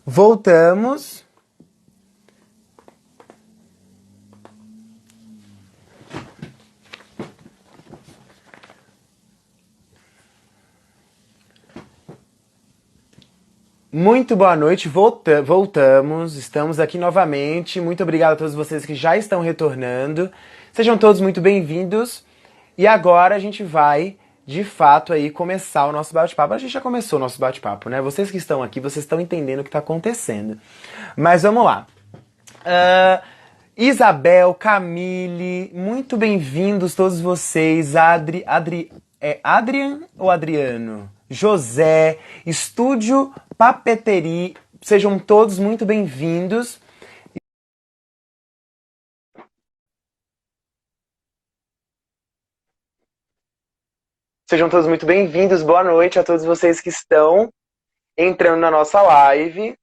Voltamos. Muito boa noite, voltamos, estamos aqui novamente. Muito obrigado a todos vocês que já estão retornando. Sejam todos muito bem-vindos. E agora a gente vai, de fato, aí começar o nosso bate-papo. A gente já começou o nosso bate-papo, né? Vocês que estão aqui, vocês estão entendendo o que está acontecendo. Mas vamos lá. Isabel, Camille, muito bem-vindos todos vocês. Adrian ou Adriano? José, Estúdio Papeterie, sejam todos muito bem-vindos. Sejam todos muito bem-vindos. Boa noite a todos vocês que estão entrando na nossa live.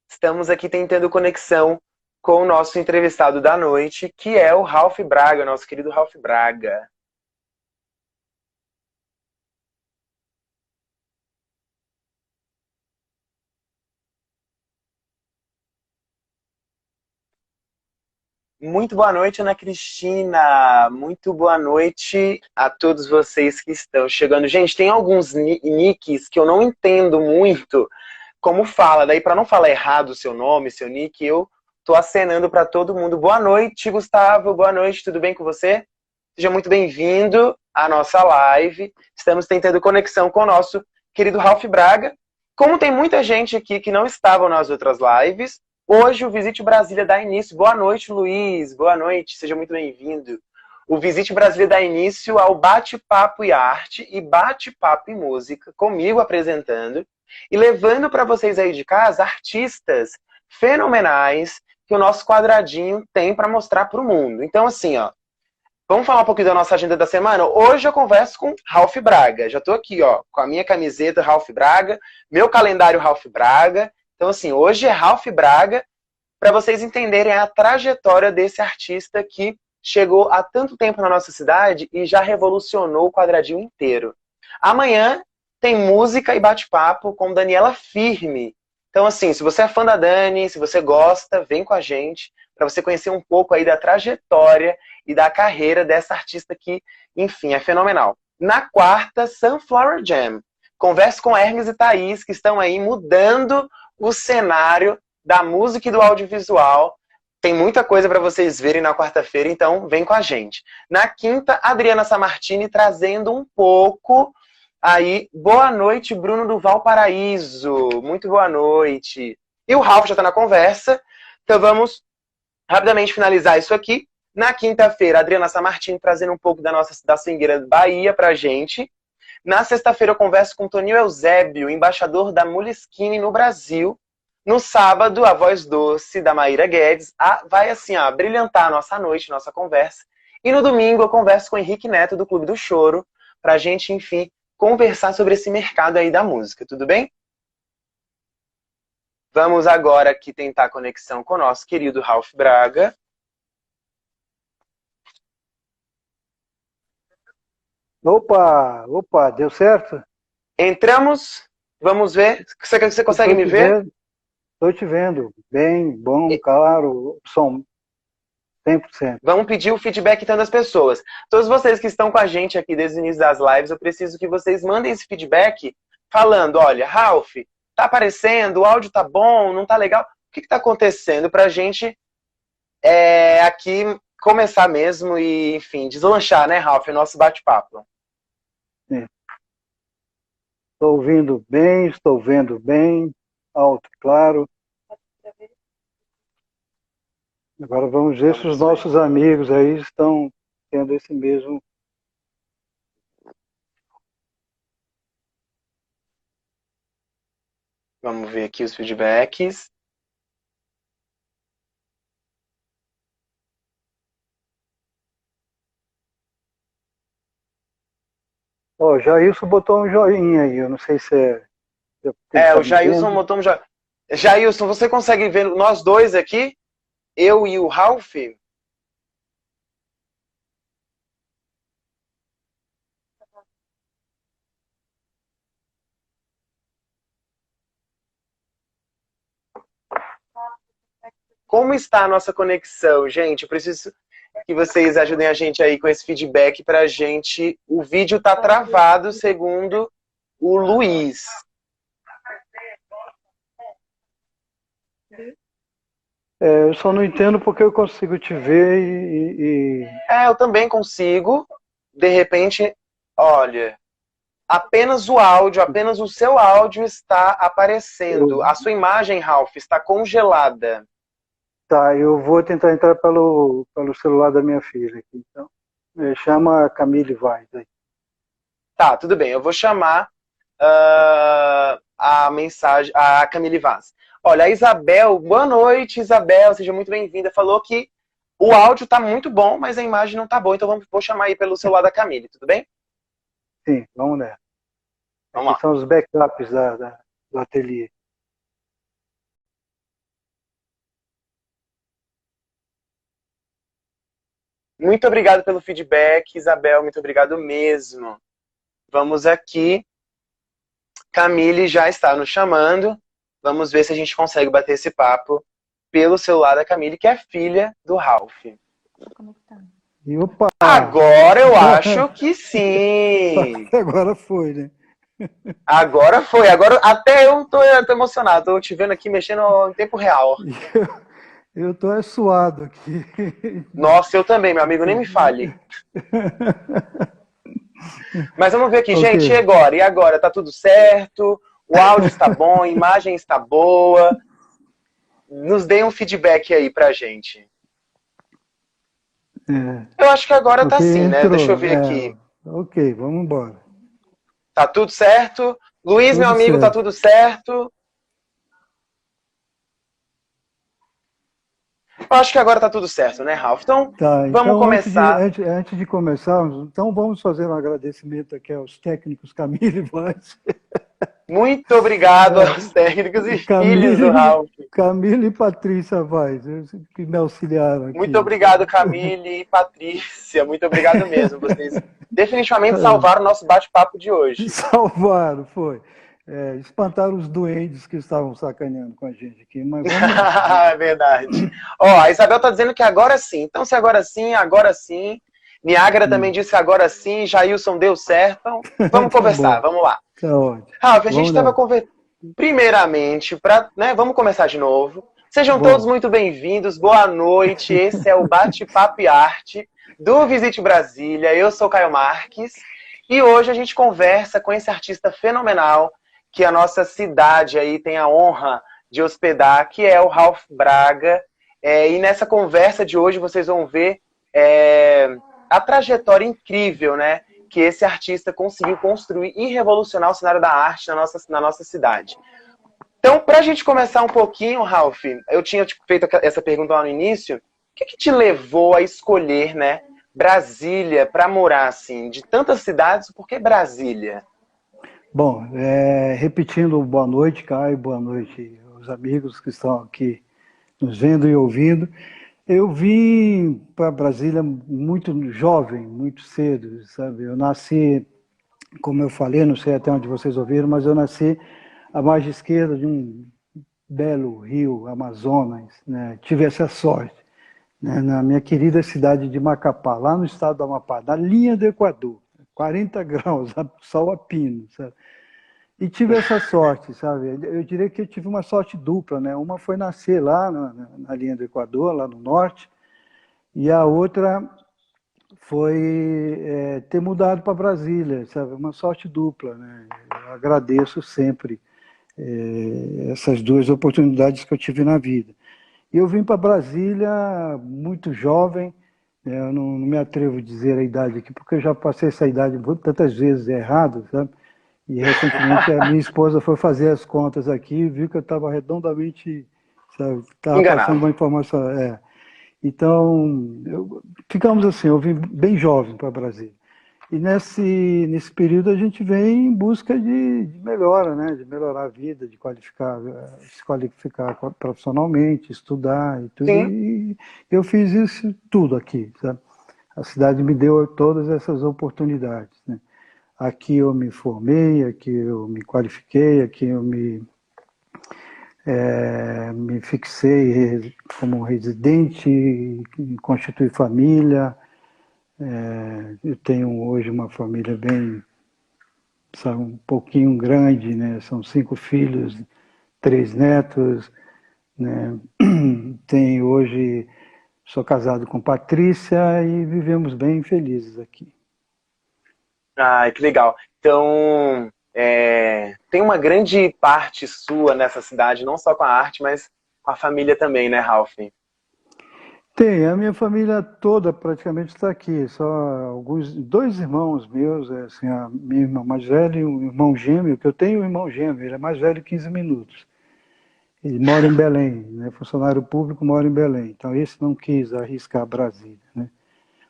Estamos aqui tentando conexão com o nosso entrevistado da noite, que é o Ralph Braga, nosso querido Ralph Braga. Muito boa noite, Ana Cristina. Muito boa noite a todos vocês que estão chegando. Gente, tem alguns nicks que eu não entendo muito como fala. Daí, para não falar errado o seu nome, seu nick, eu tô acenando para todo mundo. Boa noite, Gustavo. Boa noite, tudo bem com você? Seja muito bem-vindo à nossa live. Estamos tentando conexão com o nosso querido Ralph Braga. Como tem muita gente aqui que não estava nas outras lives, hoje o Visite Brasília dá início. Boa noite, Luiz. Boa noite, seja muito bem-vindo. O Visite Brasília dá início ao Bate-Papo e Arte e Bate-Papo e Música, comigo apresentando e levando para vocês aí de casa artistas fenomenais que o nosso quadradinho tem para mostrar para o mundo. Então, assim, ó, vamos falar um pouquinho da nossa agenda da semana? Hoje eu converso com Ralph Braga. Já estou aqui, ó, com a minha camiseta Ralph Braga, meu calendário Ralph Braga. Então, assim, hoje é Ralph Braga, para vocês entenderem a trajetória desse artista que chegou há tanto tempo na nossa cidade e já revolucionou o quadradinho inteiro. Amanhã tem música e bate-papo com Daniela Firme. Então, assim, se você é fã da Dani, se você gosta, vem com a gente para você conhecer um pouco aí da trajetória e da carreira dessa artista que, enfim, é fenomenal. Na quarta, Sunflower Jam. Converso com Hermes e Thaís, que estão aí mudando o cenário da música e do audiovisual. Tem muita coisa para vocês verem na quarta-feira, então vem com a gente. Na quinta, Adriana Samartini trazendo um pouco aí. Boa noite, Bruno do Valparaíso. Muito boa noite. E o Ralph já está na conversa, então vamos rapidamente finalizar isso aqui. Na quinta-feira, Adriana Samartini trazendo um pouco da swingueira Bahia pra gente. Na sexta-feira eu converso com Toninho Eusébio, embaixador da Moleskine no Brasil. No sábado, a voz doce da Maíra Guedes vai assim, ó, brilhantar a nossa noite, nossa conversa. E no domingo eu converso com o Henrique Neto do Clube do Choro, pra gente, enfim, conversar sobre esse mercado aí da música, tudo bem? Vamos agora aqui tentar conexão com o nosso querido Ralph Braga. Opa, opa, deu certo? Entramos, vamos ver. Você consegue Estou me te ver? vendo, estou te vendo. Bem, bom, claro, som 100%. Vamos pedir o feedback então das pessoas. Todos vocês que estão com a gente aqui desde o início das lives, eu preciso que vocês mandem esse feedback falando, olha, Ralph, tá aparecendo, o áudio tá bom, não tá legal. O que tá acontecendo pra gente aqui começar mesmo e, enfim, deslanchar, né, Ralph, o nosso bate-papo. Estou ouvindo bem, estou vendo bem, alto, claro. Agora vamos ver se os Vamos ver. nossos amigos aí estão tendo esse mesmo. Vamos ver aqui os feedbacks. Ó, Jailson botou um joinha aí, eu não sei se se ele está O me Jailson vendo. botou um Jailson, você consegue ver nós dois aqui? Eu e o Ralph? Como está a nossa conexão, gente? Eu preciso que vocês ajudem a gente aí com esse feedback pra gente. O vídeo tá travado, segundo o Luiz. Eu só não entendo porque eu consigo te ver Eu também consigo. De repente, olha, apenas o áudio, apenas o seu áudio está aparecendo. A sua imagem, Ralph, está congelada. Tá, eu vou tentar entrar pelo celular da minha filha aqui. Então, chama a Camille Vaz aí. Tá, tudo bem. Eu vou chamar a mensagem, a Camille Vaz. Olha, a Isabel, boa noite, Isabel, seja muito bem-vinda. Falou que o áudio tá muito bom, mas a imagem não tá boa, então vou chamar aí pelo celular da Camille, tudo bem? Sim, vamos nessa. Vamos Aqui lá. são os backups do ateliê. Muito obrigado pelo feedback, Isabel, muito obrigado mesmo. Vamos aqui. Camille já está nos chamando. Vamos ver se a gente consegue bater esse papo pelo celular da Camille, que é filha do Ralph. E opa! Agora eu acho que sim! Agora foi, né? Agora foi. Agora até eu tô emocionado. Tô te vendo aqui mexendo em tempo real. Eu tô suado aqui. Nossa, eu também, meu amigo, nem me fale. Mas vamos ver aqui, Ok. gente, e agora? E agora? Tá tudo certo? O áudio está bom, a imagem está boa. Nos deem um feedback aí pra gente. Eu acho que agora tá sim, né? Entrou. Deixa eu ver aqui. Ok, vamos embora. Tá tudo certo? Luiz, Tudo meu amigo, certo. tá tudo certo? Eu acho que agora tá tudo certo, né, Ralph? Então, Tá, vamos então começar. antes de começar, então vamos fazer um agradecimento aqui aos técnicos Camille e Vaz. Muito obrigado aos técnicos e filhos do Camille, Ralph. Camille e Patrícia Vaz, que me auxiliaram aqui. Muito obrigado, Camille e Patrícia. Muito obrigado mesmo. Vocês definitivamente salvaram o nosso bate-papo de hoje. Salvaram, foi. Espantaram os duendes que estavam sacaneando com a gente aqui, mas vamos lá. É verdade. Ó, a Isabel tá dizendo que agora sim. Então, se agora sim, agora sim. Niágara também disse que agora sim. Jailson deu certo. Então, vamos Tá conversar, bom. vamos lá. Tá ótimo. Ralf, a gente estava Vamos conversando. Primeiramente, vamos começar de novo. Sejam Bom. todos muito bem-vindos. Boa noite. Esse é o Bate-Papo e Arte do Visite Brasília. Eu sou Caio Marques. E hoje a gente conversa com esse artista fenomenal que a nossa cidade aí tem a honra de hospedar, que é o Ralph Braga. E nessa conversa de hoje vocês vão ver a trajetória incrível, né, que esse artista conseguiu construir e revolucionar o cenário da arte na nossa cidade. Então, para a gente começar um pouquinho, Ralph, eu tinha feito essa pergunta lá no início, o que te levou a escolher, né, Brasília para morar, assim, de tantas cidades, por que Brasília? Bom, repetindo, boa noite, Caio, boa noite aos amigos que estão aqui nos vendo e ouvindo. Eu vim para Brasília muito jovem, muito cedo, sabe? Eu nasci, como eu falei, não sei até onde vocês ouviram, mas eu nasci à margem esquerda de um belo rio Amazonas, né? Tive essa sorte, né? Na minha querida cidade de Macapá, lá no estado do Amapá, na linha do Equador, 40 graus, sol a pino, sabe? E tive essa sorte, sabe? Eu diria que eu tive uma sorte dupla, né? Uma foi nascer lá na linha do Equador, lá no norte, e a outra foi ter mudado para Brasília, sabe? Uma sorte dupla, né? Eu agradeço sempre essas duas oportunidades que eu tive na vida. E eu vim para Brasília muito jovem, né? Eu não me atrevo a dizer a idade aqui, porque eu já passei essa idade tantas vezes errado, sabe? E recentemente a minha esposa foi fazer as contas aqui e viu que eu estava redondamente, sabe, estava passando uma informação. Então, ficamos assim, eu vim bem jovem para Brasília. E nesse período a gente vem em busca de melhora, né? De melhorar a vida, de se qualificar profissionalmente, estudar e tudo. Sim. E eu fiz isso tudo aqui, sabe? A cidade me deu todas essas oportunidades, né? Aqui eu me formei, aqui eu me qualifiquei, aqui eu me Me fixei como residente, constituí família. Eu tenho hoje uma família bem, sabe, um pouquinho grande, né? São 5 filhos, 3 netos, né? Tenho hoje, sou casado com Patrícia e vivemos bem felizes aqui. Ah, que legal. Então, tem uma grande parte sua nessa cidade, não só com a arte, mas com a família também, né, Ralph? Tem, a minha família toda praticamente está aqui, só alguns, 2 irmãos meus, assim, a minha irmã mais velha e um irmão gêmeo, que eu tenho um irmão gêmeo, ele é mais velho 15 minutos. Ele mora em Belém, né, funcionário público mora em Belém, então esse não quis arriscar Brasília, né?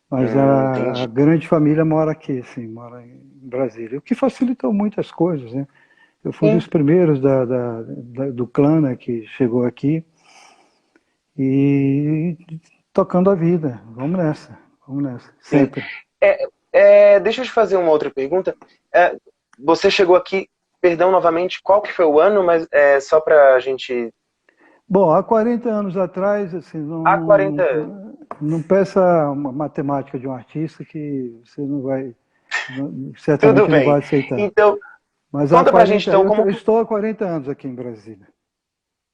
Mas a Entendi. grande família mora aqui, sim, mora em Brasília, o que facilitou muitas coisas, né? Eu fui um Sim, dos primeiros do clã, né, que chegou aqui e tocando a vida. Vamos nessa, sim. sempre. Deixa eu te fazer uma outra pergunta. Você chegou aqui, perdão novamente, qual que foi o ano, mas só para a gente. Bom, há 40 anos atrás, assim, Há 40 anos. não peça uma matemática de um artista que você não vai, Tudo certamente não bem. vai aceitar. Então, Mas há conta pra gente 40, então eu como. estou há 40 anos aqui em Brasília.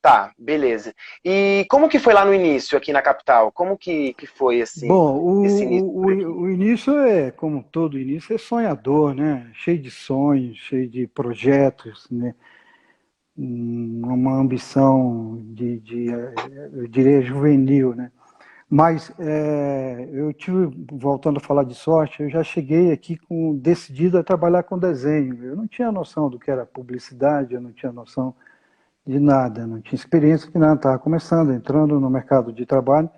Tá, beleza. E como que foi lá no início, aqui na capital? Como que foi, assim, Bom, esse início por o aqui? início como todo início, é sonhador, né? Cheio de sonhos, cheio de projetos, né? Uma ambição eu diria, juvenil, né? Mas eu tive, voltando a falar de sorte, eu já cheguei aqui decidido a trabalhar com desenho. Eu não tinha noção do que era publicidade, eu não tinha noção de nada, não tinha experiência que nada, estava começando, entrando no mercado de trabalho.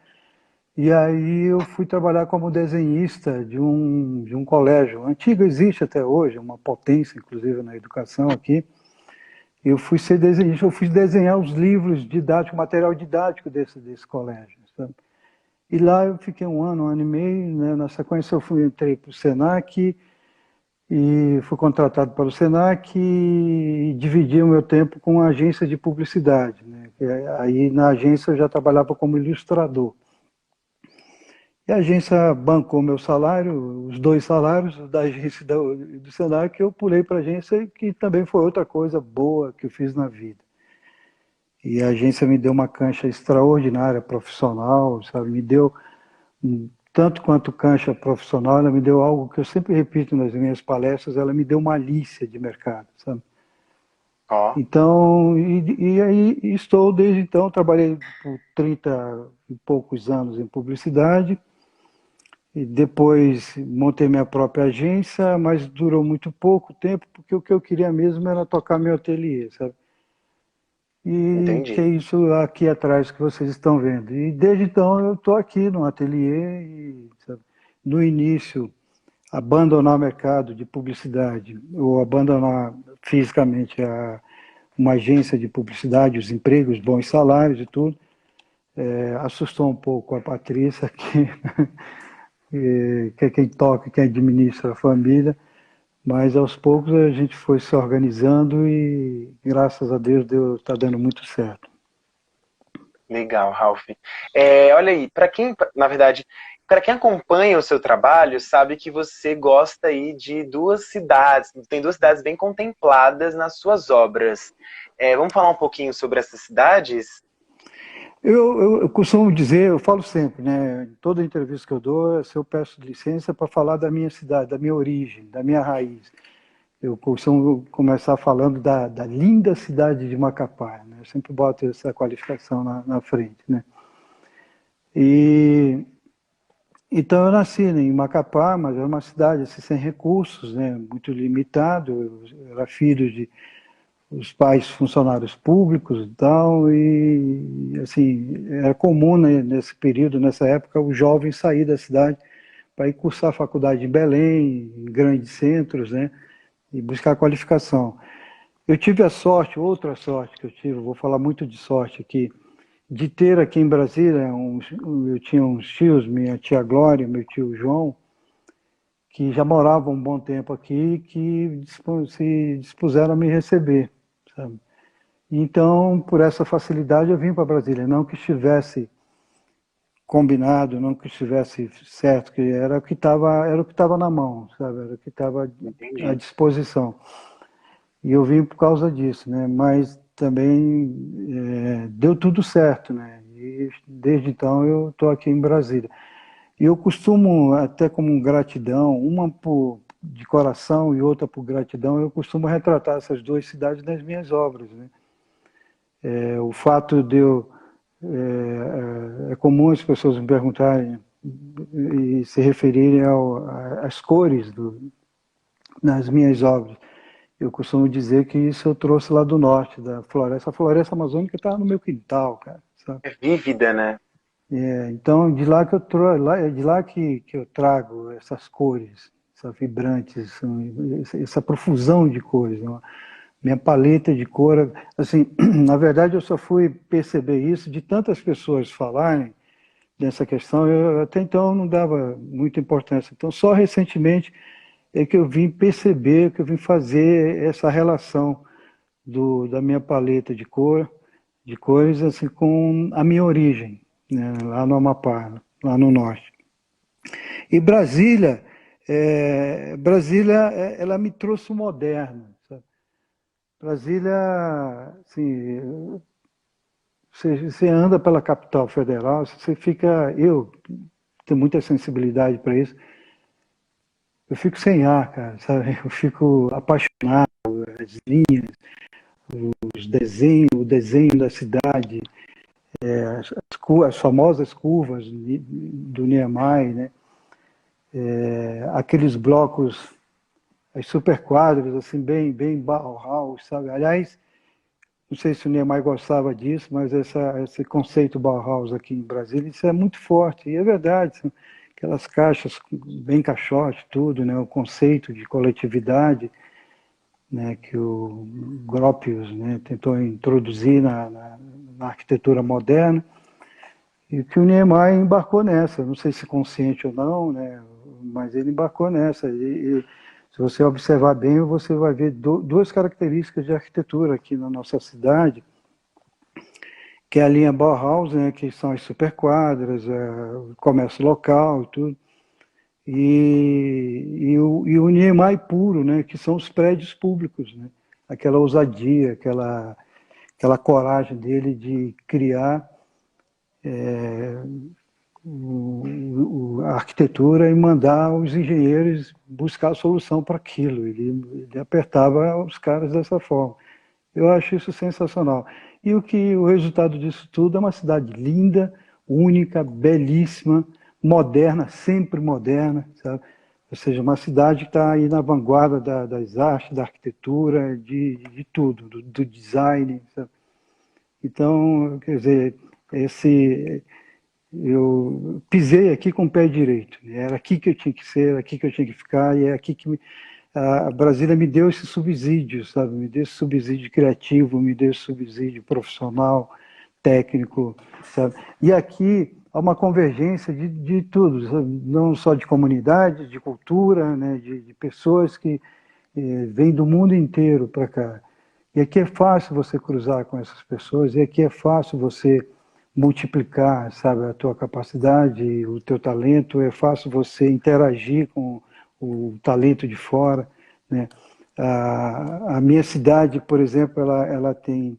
E aí eu fui trabalhar como desenhista de um colégio. Antigo, existe até hoje, uma potência, inclusive, na educação aqui. Eu fui ser desenhista, eu fui desenhar os livros didáticos, o material didático desse colégio, sabe? E lá eu fiquei um ano e meio, né? Na sequência entrei para o Senac e fui contratado para o Senac e dividi o meu tempo com a agência de publicidade, né? Aí na agência eu já trabalhava como ilustrador. E a agência bancou meu salário, os 2 salários da agência do Senac, eu pulei para a agência, que também foi outra coisa boa que eu fiz na vida. E a agência me deu uma cancha extraordinária, profissional, sabe? Me deu, tanto quanto cancha profissional, ela me deu algo que eu sempre repito nas minhas palestras, ela me deu malícia de mercado, sabe? Ó, Então, e aí estou desde então, trabalhei por 30 e poucos anos em publicidade, e depois montei minha própria agência, mas durou muito pouco tempo, porque o que eu queria mesmo era tocar meu ateliê, sabe? E que entendi. é isso aqui atrás que vocês estão vendo. E desde então eu estou aqui no ateliê e, sabe, no início, abandonar o mercado de publicidade, ou abandonar fisicamente uma agência de publicidade, os empregos, bons salários e tudo, assustou um pouco a Patrícia, que é quem toca, quem administra a família, mas aos poucos a gente foi se organizando e graças a Deus está dando muito certo. Legal, Ralph. Olha aí, para quem, na verdade, para quem acompanha o seu trabalho, sabe que você gosta aí de 2 cidades, tem 2 cidades bem contempladas nas suas obras. Vamos falar um pouquinho sobre essas cidades? Eu costumo dizer, eu falo sempre, né? Em toda entrevista que eu dou, se eu peço licença para falar da minha cidade, da minha origem, da minha raiz. Eu costumo começar falando da linda cidade de Macapá, né? Eu sempre boto essa qualificação na frente, né? E então eu nasci, né, em Macapá, mas era uma cidade assim, sem recursos, né? Muito limitado. Eu era filho de os pais funcionários públicos e tal, e assim, era comum, né, nesse período, nessa época, o jovem sair da cidade para ir cursar a faculdade em Belém, em grandes centros, né, e buscar qualificação. Eu tive a sorte, outra sorte que eu tive, vou falar muito de sorte aqui, de ter aqui em Brasília, eu tinha uns tios, minha tia Glória, meu tio João, que já moravam um bom tempo aqui, que se dispuseram a me receber, sabe? Então, por essa facilidade, eu vim para Brasília. Não que estivesse combinado, não que estivesse certo, que era o que estava na mão, sabe? Era o que estava à Entendi. disposição. E eu vim por causa disso, né? Mas também deu tudo certo, né? E desde então eu estou aqui em Brasília. E eu costumo, até como gratidão, de coração e outra por gratidão, eu costumo retratar essas duas cidades nas minhas obras, né? O fato de eu é comum as pessoas me perguntarem e se referirem às cores nas minhas obras. Eu costumo dizer que isso eu trouxe lá do norte, da floresta. A floresta amazônica está no meu quintal, cara, sabe? É vívida, né? Então, de lá que é de lá que eu trago essas cores, essas vibrantes, essa profusão de cores, né? Minha paleta de cor, assim, na verdade eu só fui perceber isso de tantas pessoas falarem dessa questão, eu até então não dava muita importância. Então, só recentemente é que eu vim perceber, que eu vim fazer essa relação da minha paleta de cores, assim, com a minha origem, né, lá no Amapá, lá no norte. E Brasília, ela me trouxe o moderno, sabe? Brasília, assim, você anda pela capital federal, você fica, eu tenho muita sensibilidade para isso, eu fico sem ar, cara, sabe? Eu fico apaixonado, as linhas, o desenho da cidade, as famosas curvas do Niemeyer, né? Aqueles blocos, as superquadras, assim, bem Bauhaus, sabe? Aliás, não sei se o Niemeyer gostava disso, mas esse conceito Bauhaus aqui em Brasília, isso é muito forte, e é verdade, são aquelas caixas bem caixote, tudo, né? O conceito de coletividade, né, que o Gropius, né, tentou introduzir na arquitetura moderna, e que o Niemeyer embarcou nessa, não sei se consciente ou não, né, mas ele embarcou nessa. E se você observar bem, você vai ver duas características de arquitetura aqui na nossa cidade, que é a linha Bauhaus, né, que são as superquadras, o comércio local e tudo, e o Niemeyer puro, né, que são os prédios públicos, né, aquela ousadia, aquela coragem dele de criar a arquitetura e mandar os engenheiros buscar a solução para aquilo. Ele apertava os caras dessa forma. Eu acho isso sensacional. E o resultado disso tudo é uma cidade linda, única, belíssima, moderna, sempre moderna, sabe? Ou seja, uma cidade que está aí na vanguarda das artes, da arquitetura, de tudo, do design, sabe? Então, quer dizer, eu pisei aqui com o pé direito, né? Era aqui que eu tinha que ser, era aqui que eu tinha que ficar, e é aqui que a Brasília me deu esse subsídio, sabe? Me deu esse subsídio criativo, me deu esse subsídio profissional, técnico, sabe? E aqui há uma convergência de tudo, sabe? Não só de comunidade, de cultura, né? de pessoas que vêm do mundo inteiro para cá. E aqui é fácil você cruzar com essas pessoas, e aqui é fácil você multiplicar, sabe, a tua capacidade, o teu talento, é fácil você interagir com o talento de fora, né? A minha cidade, por exemplo, ela tem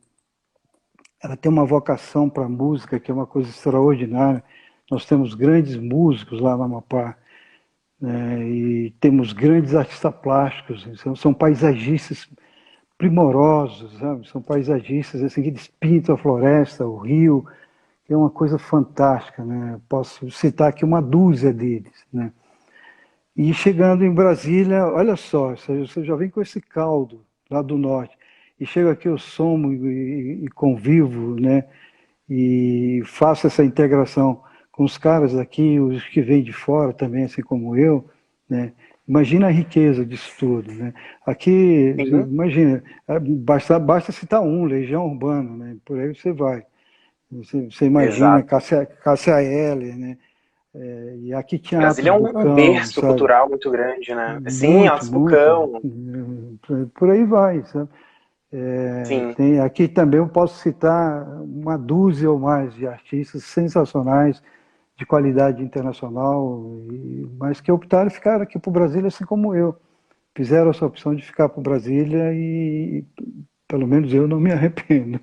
uma vocação para a música que é uma coisa extraordinária. Nós temos grandes músicos lá no Amapá, né? E temos grandes artistas plásticos, são paisagistas primorosos, sabe? São paisagistas assim, que eles pintam a floresta, o rio, que é uma coisa fantástica, né? Posso citar aqui uma dúzia deles, né? E chegando em Brasília, olha só, você já vem com esse caldo lá do norte, e chego aqui, eu somo e convivo, né? E faço essa integração com os caras aqui, os que vêm de fora também, assim como eu, né? Imagina a riqueza disso tudo, né? Aqui, Sim, imagina, basta citar um, Legião Urbana, né? Por aí você vai. Você imagina exato. Cássia Eller, né? E aqui Brasília Teatro é um Bucão, berço sabe? cultural muito grande, né? Sim, Muito, Altos muito. Bucão. Por aí vai, sabe? Sim. Aqui também eu posso citar uma dúzia ou mais de artistas sensacionais, de qualidade internacional, mas que optaram ficar aqui para o Brasília, assim como eu. Fizeram essa opção de ficar para o Brasília e, pelo menos, eu não me arrependo.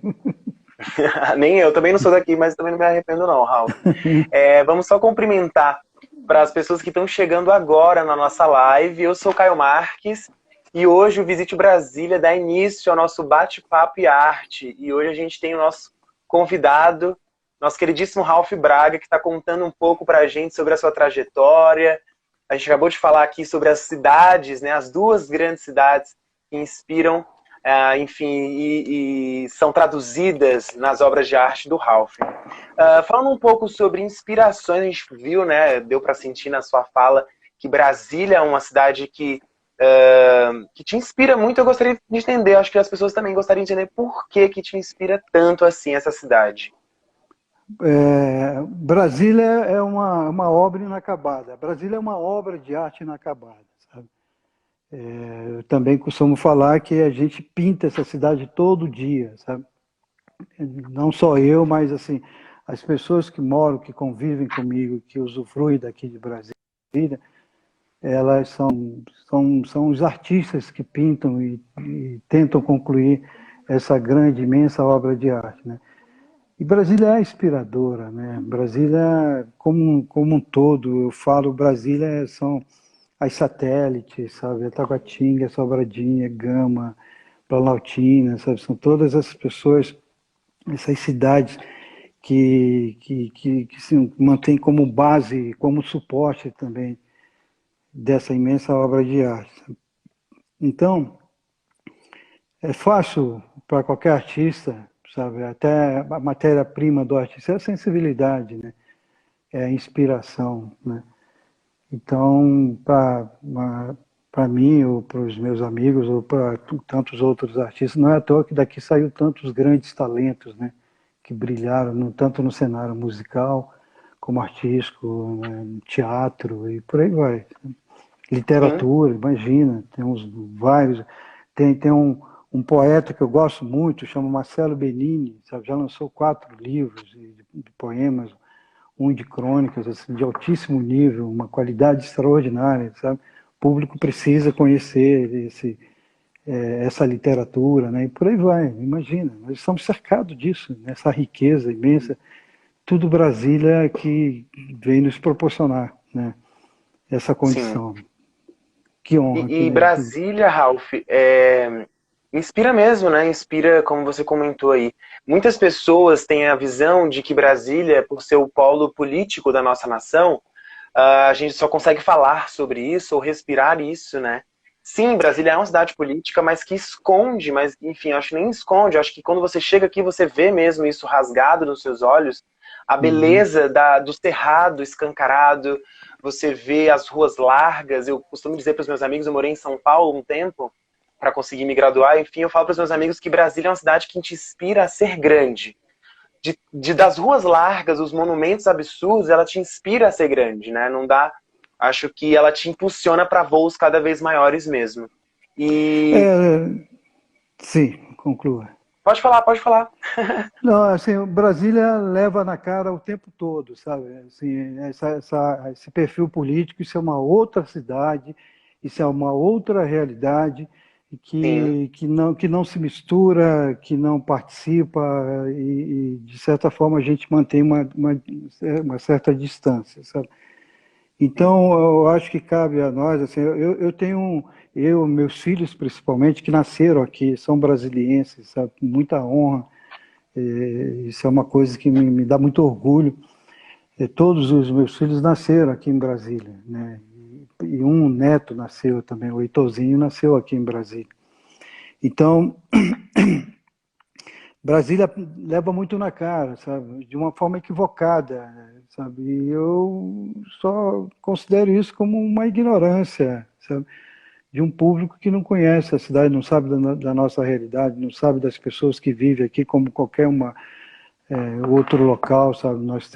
Nem eu, também não sou daqui, mas também não me arrependo não, Ralf. Vamos só cumprimentar para as pessoas que estão chegando agora na nossa live. Eu sou Caio Marques e hoje o Visite Brasília dá início ao nosso bate-papo e arte. E hoje a gente tem o nosso convidado, nosso queridíssimo Ralf Braga, que está contando um pouco para a gente sobre a sua trajetória. A gente acabou de falar aqui sobre as cidades, né, as duas grandes cidades que inspiram, enfim, e são traduzidas nas obras de arte do Ralf. Falando um pouco sobre inspirações, a gente viu, né, deu para sentir na sua fala que Brasília é uma cidade que te inspira muito. Eu gostaria de entender, acho que as pessoas também gostariam de entender por que te inspira tanto assim essa cidade. Brasília é uma obra inacabada. Brasília é uma obra de arte inacabada, sabe? Eu também costumo falar que a gente pinta essa cidade todo dia, sabe? Não só eu, mas assim, as pessoas que moram, que convivem comigo, que usufruem daqui de Brasília, elas são os artistas que pintam e tentam concluir essa grande, imensa obra de arte, né? E Brasília é inspiradora, né? Brasília, como um todo, eu falo, Brasília são as satélites, sabe? Taguatinga, Sobradinha, Gama, Planaltina, sabe? São todas essas pessoas, essas cidades que se mantêm como base, como suporte também dessa imensa obra de arte. Então, é fácil para qualquer artista, sabe? Até a matéria-prima do artista é a sensibilidade, né? É a inspiração, né? Então, para mim, ou para os meus amigos, ou para tantos outros artistas, não é à toa que daqui saiu tantos grandes talentos, né? Que brilharam tanto no cenário musical, como artístico, né? Teatro e por aí vai. Sim. Literatura, imagina, tem uns vários. Tem um poeta que eu gosto muito, chama Marcelo Benini, sabe? Já lançou 4 livros de poemas, um de crônicas, assim, de altíssimo nível, uma qualidade extraordinária, sabe? O público precisa conhecer essa literatura, né? E por aí vai, imagina, nós estamos cercados disso, nessa riqueza imensa, tudo Brasília que vem nos proporcionar, né? Essa Sim. condição. Que honra E Brasília, Ralph, inspira mesmo, né? Inspira, como você comentou aí. Muitas pessoas têm a visão de que Brasília, por ser o polo político da nossa nação, a gente só consegue falar sobre isso ou respirar isso, né? Sim, Brasília é uma cidade política, mas que esconde, mas enfim, acho que nem esconde. Acho que quando você chega aqui, você vê mesmo isso rasgado nos seus olhos, a Uhum. beleza do cerrado escancarado, você vê as ruas largas. Eu costumo dizer para os meus amigos, eu morei em São Paulo um tempo para conseguir me graduar. Enfim, eu falo para os meus amigos que Brasília é uma cidade que te inspira a ser grande. Das ruas largas, os monumentos absurdos, ela te inspira a ser grande, né? Não dá. Acho que ela te impulsiona para voos cada vez maiores mesmo. E É, sim, conclua. pode falar, pode falar. Não, assim, Brasília leva na cara o tempo todo, sabe? Assim, esse perfil político, isso é uma outra cidade, isso é uma outra realidade Sim, que não se mistura, que não participa de certa forma, a gente mantém uma certa distância, sabe? Então, eu acho que cabe a nós, assim, meus filhos principalmente, que nasceram aqui, são brasilienses, sabe? Com muita honra. Isso é uma coisa que me dá muito orgulho. Todos os meus filhos nasceram aqui em Brasília, né? E um neto nasceu também, o Heitorzinho nasceu aqui em Brasília. Então, Brasília leva muito na cara, sabe? De uma forma equivocada, sabe? E eu só considero isso como uma ignorância, sabe? De um público que não conhece a cidade, não sabe da nossa realidade, não sabe das pessoas que vivem aqui como qualquer outro local, sabe? Nós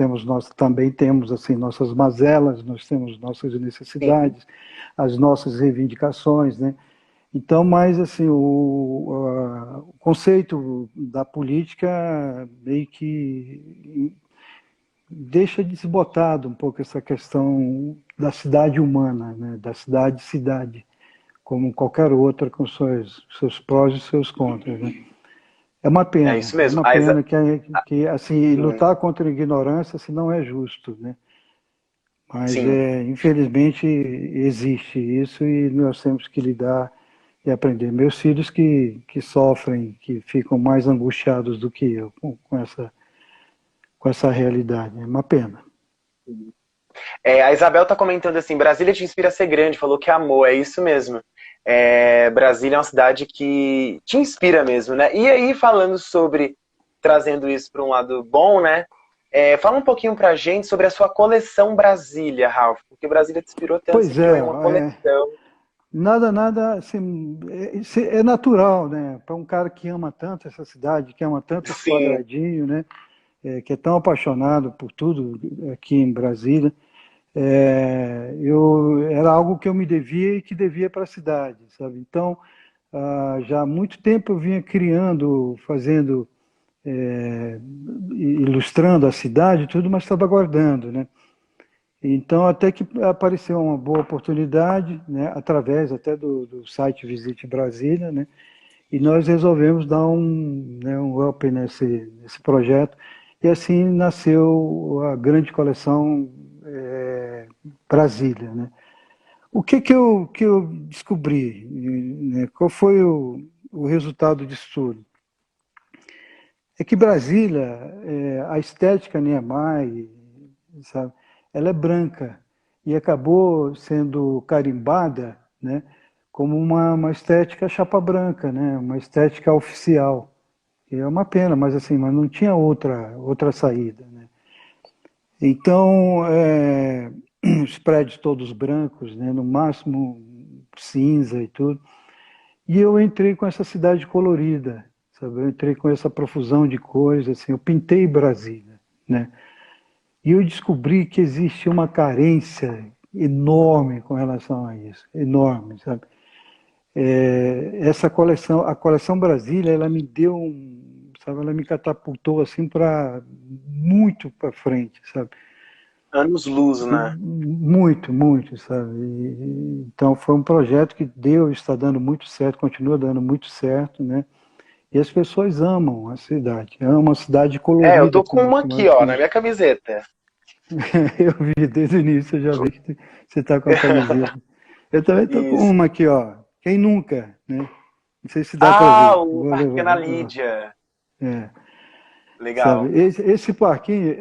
também temos assim nossas mazelas, nós temos nossas sim, necessidades, as nossas reivindicações, né? Então, mas assim, o conceito da política meio que deixa desbotado um pouco essa questão da cidade humana, né? Da cidade-cidade, como qualquer outra, com seus prós e seus contras, né? É isso É mesmo. uma pena que assim, Sim, lutar contra a ignorância assim, não é justo, né? Mas, sim. infelizmente, existe isso e nós temos que lidar e aprender. Meus filhos que sofrem, que ficam mais angustiados do que eu com essa realidade. É uma pena. A Isabel tá comentando assim, Brasília te inspira a ser grande, falou que amor, é isso mesmo. Brasília é uma cidade que te inspira mesmo, né? E aí, falando sobre, trazendo isso para um lado bom, né? Fala um pouquinho pra gente sobre a sua coleção Brasília, Ralph, porque Brasília te inspirou tanto, você Pois criou aí uma é, coleção. nada, assim, é natural, né? Para um cara que ama tanto essa cidade, que ama tanto esse Sim, quadradinho, né? Que é tão apaixonado por tudo aqui em Brasília. Era algo que eu me devia e que devia para a cidade, sabe? Então, já há muito tempo eu vinha criando, fazendo, é, ilustrando a cidade e tudo, mas estava guardando, né? Então, até que apareceu uma boa oportunidade, né, através até do site Visite Brasília, né, e nós resolvemos dar um up nesse projeto, e assim nasceu a grande coleção Brasília, né. O que eu descobri, né, qual foi o resultado disso tudo? É que Brasília, a estética Niemeyer, sabe, ela é branca e acabou sendo carimbada, né, como uma estética chapa branca, né, uma estética oficial. E é uma pena, mas não tinha outra saída, né. Então, os prédios todos brancos, né, no máximo cinza e tudo. E eu entrei com essa cidade colorida, sabe? Eu entrei com essa profusão de cores, assim, eu pintei Brasília, né? E eu descobri que existe uma carência enorme com relação a isso, enorme, sabe? Essa coleção, a coleção Brasília, ela me deu sabe? Ela me catapultou assim para muito para frente, sabe? anos-luz, né? Muito, muito, sabe? Então foi um projeto que deu, está dando muito certo, continua dando muito certo, né? E as pessoas amam a cidade, amam a cidade Eu colorida, tô com uma aqui, ó, na minha camiseta. eu vi desde o início, eu já vi que você está com a camiseta. Eu também estou com Isso. uma aqui, ó. Quem nunca, né? Não sei se dá para Ah, ver. o Vou Parque Ana levar. Lídia. É, sabe? Legal. Esse parquinho,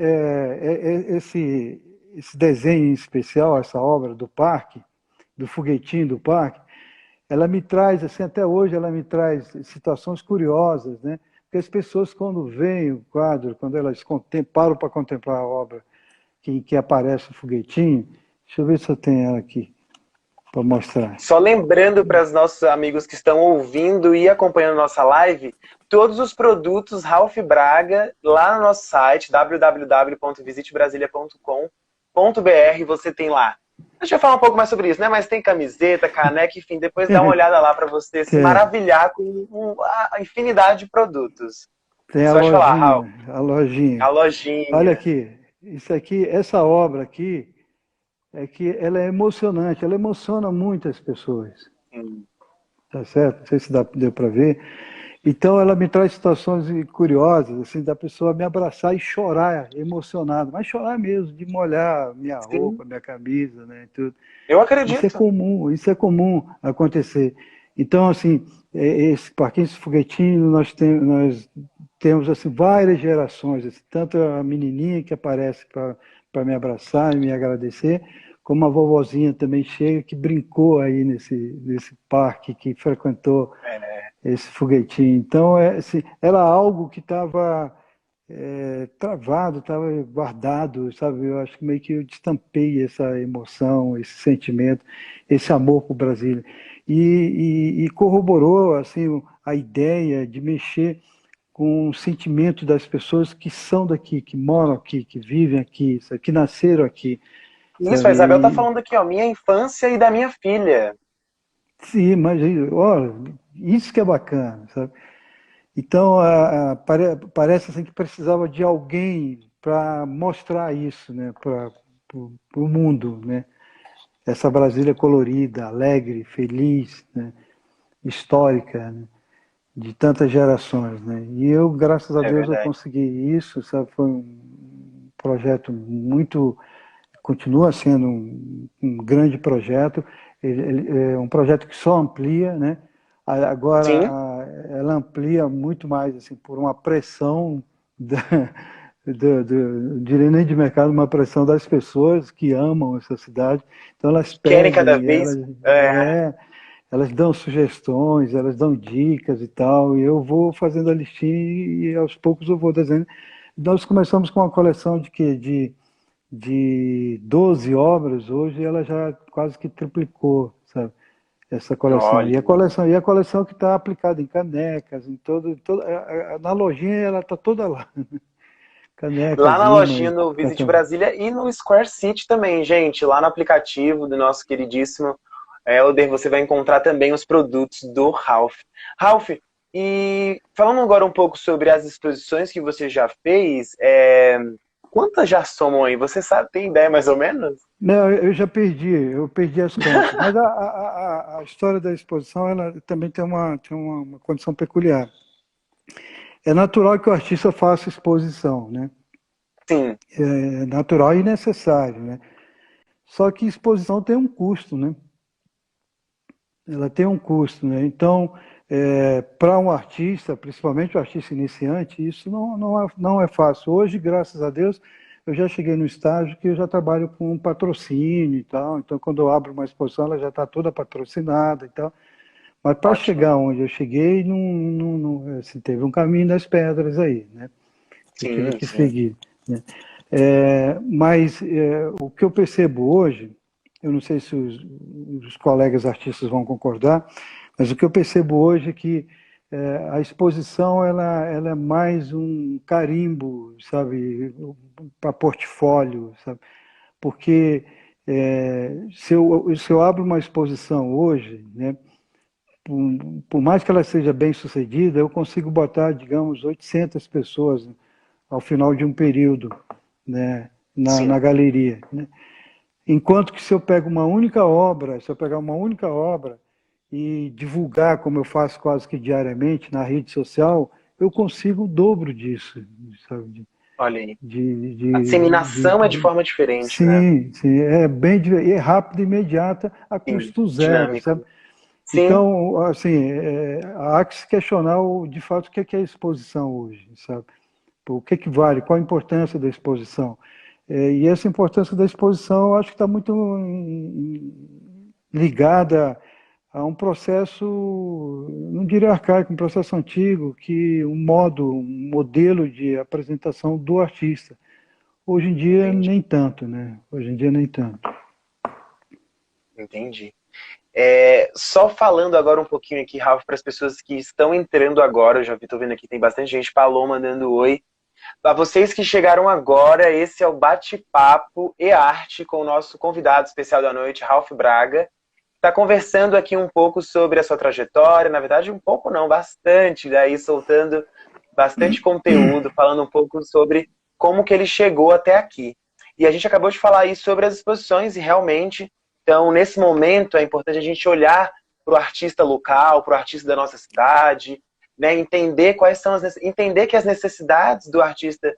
esse desenho em especial, essa obra do parque, do foguetinho do parque, ela me traz, assim, até hoje ela me traz situações curiosas, né? Porque as pessoas, quando veem o quadro, quando elas param para contemplar a obra que aparece o foguetinho, deixa eu ver se eu tenho ela aqui para mostrar. Só lembrando para os nossos amigos que estão ouvindo e acompanhando nossa live, todos os produtos Ralph Braga lá no nosso site www.visitebrasilia.com.br você tem lá. Deixa eu falar um pouco mais sobre isso, né? Mas tem camiseta, caneca, enfim, depois dá uma olhada lá para você se Tem, maravilhar com a infinidade de produtos. tem Você vai falar, Ralph, a a lojinha. Olha lojinha. aqui, isso aqui, essa obra aqui, é que ela é emocionante, ela emociona muitas pessoas, Hum. tá certo? Não sei se deu para ver. Então ela me traz situações curiosas, assim, da pessoa me abraçar e chorar, emocionado, mas chorar mesmo, de molhar minha Sim, roupa, minha camisa, né, e tudo. eu acredito. Isso é comum acontecer. Então, assim, esse parquinho, esse foguetinho, nós temos assim, várias gerações, assim, tanto a menininha que aparece para me abraçar e me agradecer, como a vovozinha também chega, que brincou aí nesse parque, que frequentou É, esse foguetinho. Então, assim, era algo que estava travado, estava guardado, sabe? Eu acho que meio que eu destampei essa emoção, esse sentimento, esse amor por Brasília. E corroborou, assim, a ideia de mexer com o sentimento das pessoas que são daqui, que moram aqui, que vivem aqui, sabe? Que nasceram aqui, isso, a sabe? Isabel tá falando aqui, ó, minha infância e da minha filha. Sim, mas ó, isso que é bacana, sabe? Então, parece assim que precisava de alguém para mostrar isso, né, para o mundo, né? Essa Brasília colorida, alegre, feliz, né, histórica, né, de tantas gerações, né? E eu, graças a É Deus, eu verdade. consegui isso, sabe? Foi um projeto muito, continua sendo um grande projeto. Ele é um projeto que só amplia, né? Agora Sim, ela amplia muito mais assim por uma pressão da, direi nem de mercado, uma pressão das pessoas que amam essa cidade. Então elas querem cada pedem, vez. É, elas dão sugestões, elas dão dicas e tal, e eu vou fazendo a listinha e aos poucos eu vou desenhando. Nós começamos com uma coleção de quê? De 12 obras, hoje ela já quase que triplicou, sabe? Essa coleção. olha. E a coleção que está aplicada em canecas, em na lojinha ela está toda lá. Lá Canecas, na lojinha ímãs, no Visit cartão. Brasília e no Square City também, gente. Lá no aplicativo do nosso queridíssimo Helder, você vai encontrar também os produtos do Ralph. Ralph, e falando agora um pouco sobre as exposições que você já fez, quantas já somam aí? Você sabe, tem ideia mais ou menos? Não, eu perdi as contas. Mas a história da exposição, ela também tem uma condição peculiar. É natural que o artista faça exposição, né? Sim, É natural e necessário, né? Só que exposição tem um custo, né? Ela tem um custo, né? Então, para um artista, principalmente o artista iniciante, isso não é fácil. Hoje, graças a Deus, eu já cheguei no estágio que eu já trabalho com patrocínio e tal. Então, quando eu abro uma exposição, ela já está toda patrocinada e tal. Mas para ótimo. chegar onde eu cheguei, assim, teve um caminho das pedras aí, né? Que eu tive Sim, que sim. seguir, né? Mas o que eu percebo hoje, eu não sei se os colegas artistas vão concordar, mas o que eu percebo hoje é que a exposição ela é mais um carimbo, sabe, para portfólio, sabe? Porque se eu abro uma exposição hoje, né, por mais que ela seja bem sucedida, eu consigo botar, digamos, 800 pessoas ao final de um período, né, na Sim. galeria, né? Enquanto que se eu pego uma única obra, se eu pegar uma única obra e divulgar, como eu faço quase que diariamente na rede social, eu consigo o dobro disso, sabe? Olha aí. De, A de, de, disseminação é de de- forma diferente, né? sim, sim, é rápido e imediata a Sim, custo zero, sabe? dinâmico. Sim, Então, assim, há que se questionar de fato o que é a exposição hoje, sabe? O que vale, qual a importância da exposição. E essa importância da exposição, eu acho que está muito ligada a um processo, não diria arcaico, um processo antigo, que um modelo de apresentação do artista. Hoje em dia, entendi, nem tanto, né? Hoje em dia, nem tanto. entendi. Só falando agora um pouquinho aqui, Ralf, para as pessoas que estão entrando agora, eu já estou vendo aqui, tem bastante gente, Paloma mandando oi. Para vocês que chegaram agora, esse é o Bate-Papo e Arte com o nosso convidado especial da noite, Ralf Braga. Está conversando aqui um pouco sobre a sua trajetória, na verdade um pouco não, bastante, daí soltando bastante conteúdo, falando um pouco sobre como que ele chegou até aqui. E a gente acabou de falar aí sobre as exposições e realmente, então nesse momento é importante a gente olhar para o artista local, para o artista da nossa cidade, né, entender quais são entender que as necessidades do artista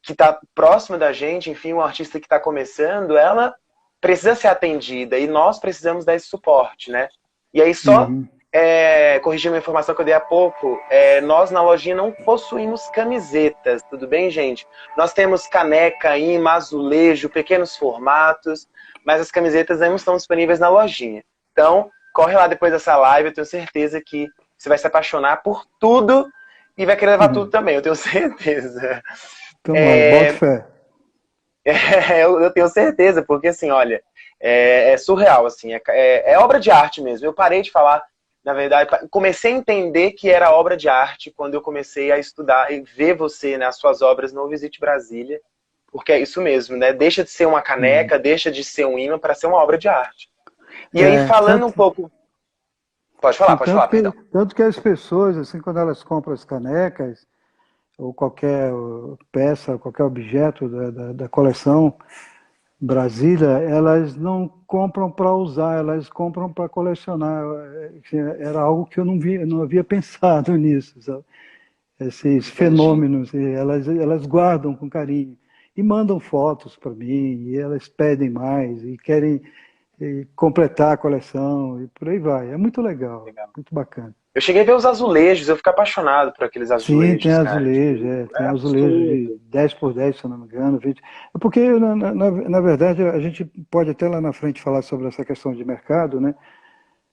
que está próximo da gente, enfim, um artista que está começando, ela precisa ser atendida e nós precisamos dar esse suporte, né? E aí só Uhum. corrigir uma informação que eu dei há pouco, nós na lojinha não possuímos camisetas, tudo bem, gente? Nós temos caneca, imã, azulejo, pequenos formatos, mas as camisetas não estão disponíveis na lojinha. Então, corre lá depois dessa live, eu tenho certeza que você vai se apaixonar por tudo e vai querer levar tudo Uhum. também, eu tenho certeza. Tomara, boto fé. Eu tenho certeza, porque assim, olha, é surreal, assim, é obra de arte mesmo. Eu parei de falar, na verdade, comecei a entender que era obra de arte quando eu comecei a estudar e ver você, né, as suas obras no Visit Brasília, porque é isso mesmo, né? Deixa de ser uma Uhum. caneca, deixa de ser um imã para ser uma obra de arte. E aí, falando um Tanto, pouco. Sim, pode falar, perdão. tanto que as pessoas, assim, quando elas compram as canecas, ou qualquer peça, qualquer objeto da coleção Brasília, elas não compram para usar, elas compram para colecionar. Era algo que eu não via, não havia pensado nisso, sabe? Esses Entendi. fenômenos, e elas guardam com carinho e mandam fotos para mim, e elas pedem mais e querem completar a coleção e por aí vai. É muito legal, Legal. muito bacana. Eu cheguei a ver os azulejos, eu fiquei apaixonado por aqueles Sim, tem azulejos, cara. azulejo, Tipo, tem é azulejo de absurdo. 10 por 10 se eu não me engano, 20. É porque, na verdade, a gente pode até lá na frente falar sobre essa questão de mercado, né?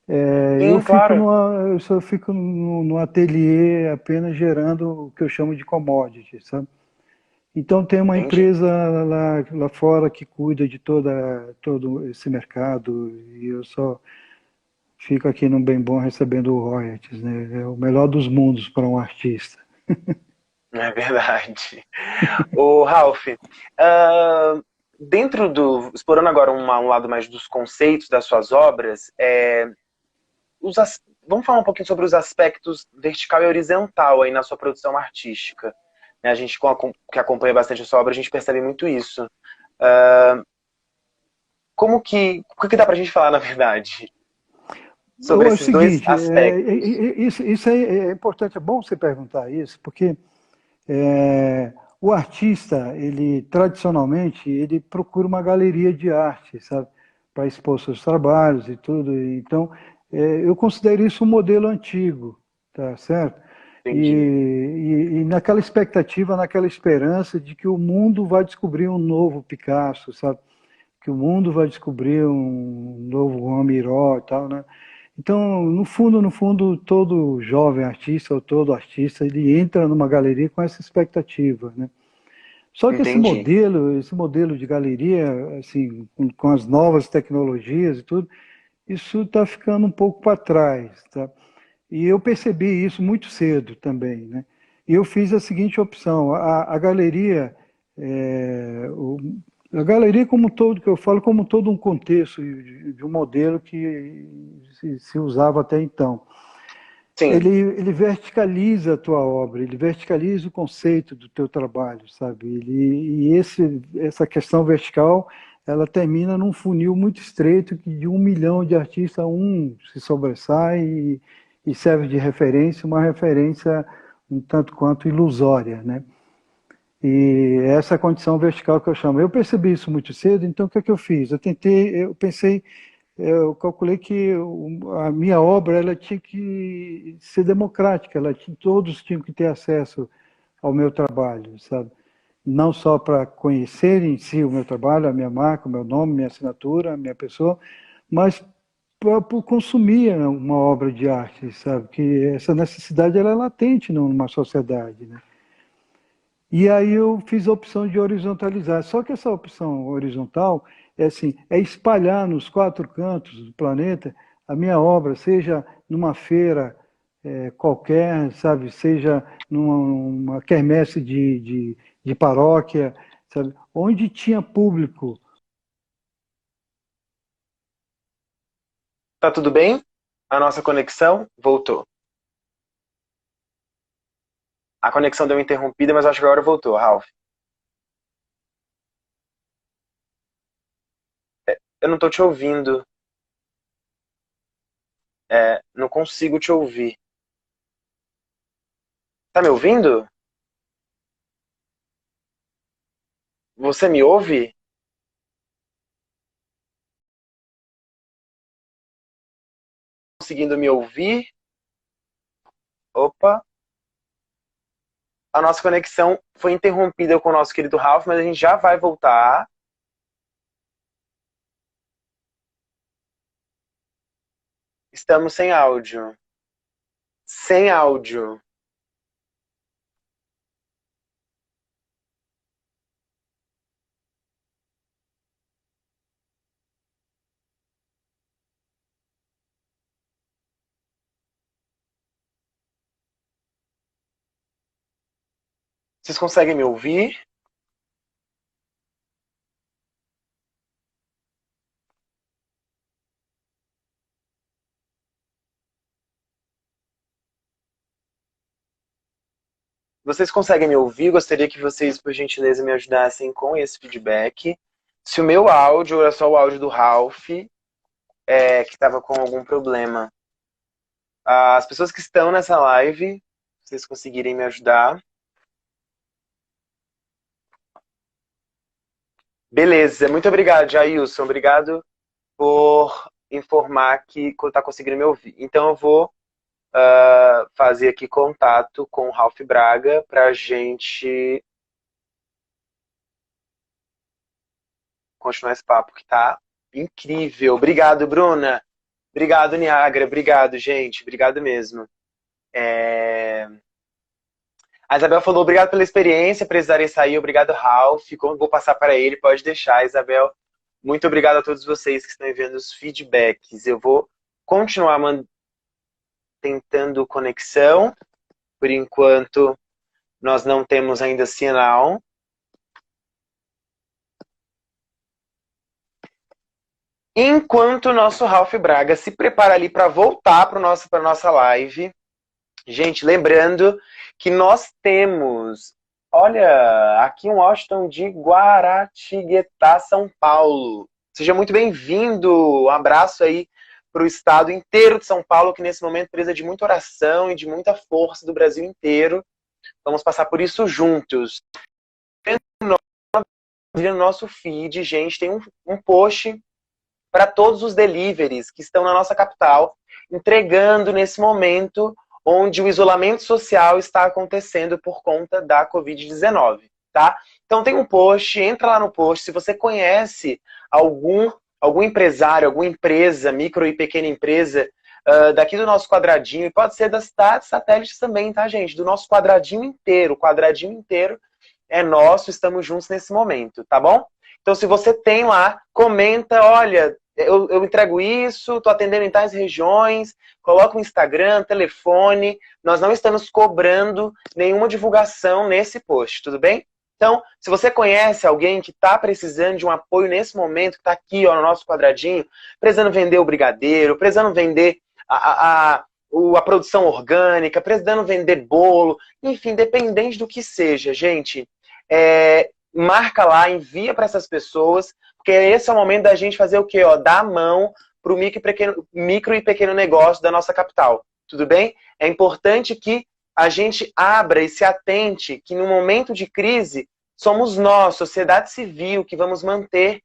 Sim, claro. Eu só fico no ateliê apenas gerando o que eu chamo de commodity, sabe? Então tem uma Entendi. empresa lá fora que cuida de todo esse mercado e eu só fico aqui no bem bom recebendo royalties, né? É o melhor dos mundos para um artista. É verdade. Ô, Ralph, ah, dentro explorando agora um lado mais dos conceitos das suas obras, vamos falar um pouquinho sobre os aspectos vertical e horizontal aí na sua produção artística. Né, a gente que acompanha bastante a sua obra, a gente percebe muito isso. O que dá pra gente falar, na verdade, Ou sobre é o esses dois seguinte, aspectos? isso é importante, é bom você perguntar isso, porque o artista, ele tradicionalmente, ele procura uma galeria de arte, sabe, para expor seus trabalhos e tudo. Então, eu considero isso um modelo antigo, tá certo? Entendi. E naquela expectativa, naquela esperança de que o mundo vai descobrir um novo Picasso, sabe? Que o mundo vai descobrir um novo Juan Miró e tal, né? Então, no fundo, todo jovem artista ou todo artista, ele entra numa galeria com essa expectativa, né? Só que Entendi. esse modelo de galeria, assim, com as novas tecnologias e tudo, isso está ficando um pouco para trás, tá? E eu percebi isso muito cedo também, né? E eu fiz a seguinte opção: a galeria, é, o, a galeria como um todo, que eu falo como todo um contexto de um modelo que se usava até então. Sim, Ele verticaliza a tua obra, ele verticaliza o conceito do teu trabalho, sabe? Essa questão vertical, ela termina num funil muito estreito que de 1 milhão de artistas, um se sobressai e serve de referência, uma referência um tanto quanto ilusória, né? E essa é a condição vertical que eu chamo. Eu percebi isso muito cedo, então o que é que eu fiz? Eu pensei, eu calculei que a minha obra ela tinha que ser democrática, todos tinham que ter acesso ao meu trabalho, sabe? Não só para conhecer em si o meu trabalho, a minha marca, o meu nome, minha assinatura, a minha pessoa, mas para consumir uma obra de arte, sabe? Que essa necessidade ela é latente numa sociedade, né? E aí eu fiz a opção de horizontalizar. Só que essa opção horizontal é assim, é espalhar nos 4 cantos do planeta a minha obra, seja numa feira qualquer, sabe, seja numa quermesse de paróquia, sabe, onde tinha público. tá tudo bem? A nossa conexão voltou. A conexão deu uma interrompida, mas acho que agora voltou, Ralph. Eu não tô te ouvindo. Não consigo te ouvir. Tá me ouvindo? Você me ouve? Conseguindo me ouvir? Opa. A nossa conexão foi interrompida com o nosso querido Ralph, mas a gente já vai voltar. Estamos sem áudio. Sem áudio. Vocês conseguem me ouvir? Vocês conseguem me ouvir? Gostaria que vocês, por gentileza, me ajudassem com esse feedback. Se o meu áudio era só o áudio do Ralph, que estava com algum problema. As pessoas que estão nessa live, se vocês conseguirem me ajudar. Beleza, muito obrigado, Jailson. Obrigado por informar que está conseguindo me ouvir. Então eu vou fazer aqui contato com o Ralph Braga para a gente continuar esse papo que tá incrível. Obrigado, Bruna. Obrigado, Niagra. Obrigado, gente. Obrigado mesmo. A Isabel falou, obrigado pela experiência, precisarei sair. Obrigado, Ralph. Vou passar para ele, pode deixar, Isabel. Muito obrigado a todos vocês que estão enviando os feedbacks. Eu vou continuar tentando conexão. Por enquanto, nós não temos ainda sinal. Enquanto o nosso Ralph Braga se prepara ali para voltar para a nossa live. Gente, lembrando que nós temos, olha, aqui em Washington de Guaratinguetá, São Paulo. Seja muito bem-vindo. Um abraço aí para o estado inteiro de São Paulo, que nesse momento precisa de muita oração e de muita força do Brasil inteiro. Vamos passar por isso juntos. No nosso feed, gente, tem um post para todos os deliveries que estão na nossa capital, entregando nesse momento onde o isolamento social está acontecendo por conta da Covid-19, tá? Então tem um post, entra lá no post, se você conhece algum empresário, alguma empresa, micro e pequena empresa, daqui do nosso quadradinho, e pode ser das cidades satélites também, tá, gente? Do nosso quadradinho inteiro, o quadradinho inteiro é nosso, estamos juntos nesse momento, tá bom? Então se você tem lá, comenta, olha, eu entrego isso, estou atendendo em tais regiões, coloca o Instagram, telefone, nós não estamos cobrando nenhuma divulgação nesse post, tudo bem? Então, se você conhece alguém que está precisando de um apoio nesse momento, que está aqui ó, no nosso quadradinho, precisando vender o brigadeiro, precisando vender a produção orgânica, precisando vender bolo, enfim, dependente do que seja, gente, marca lá, envia para essas pessoas, porque esse é o momento da gente fazer o quê? Ó, dar a mão para o micro e pequeno negócio da nossa capital. Tudo bem? É importante que a gente abra e se atente que no momento de crise somos nós, sociedade civil, que vamos manter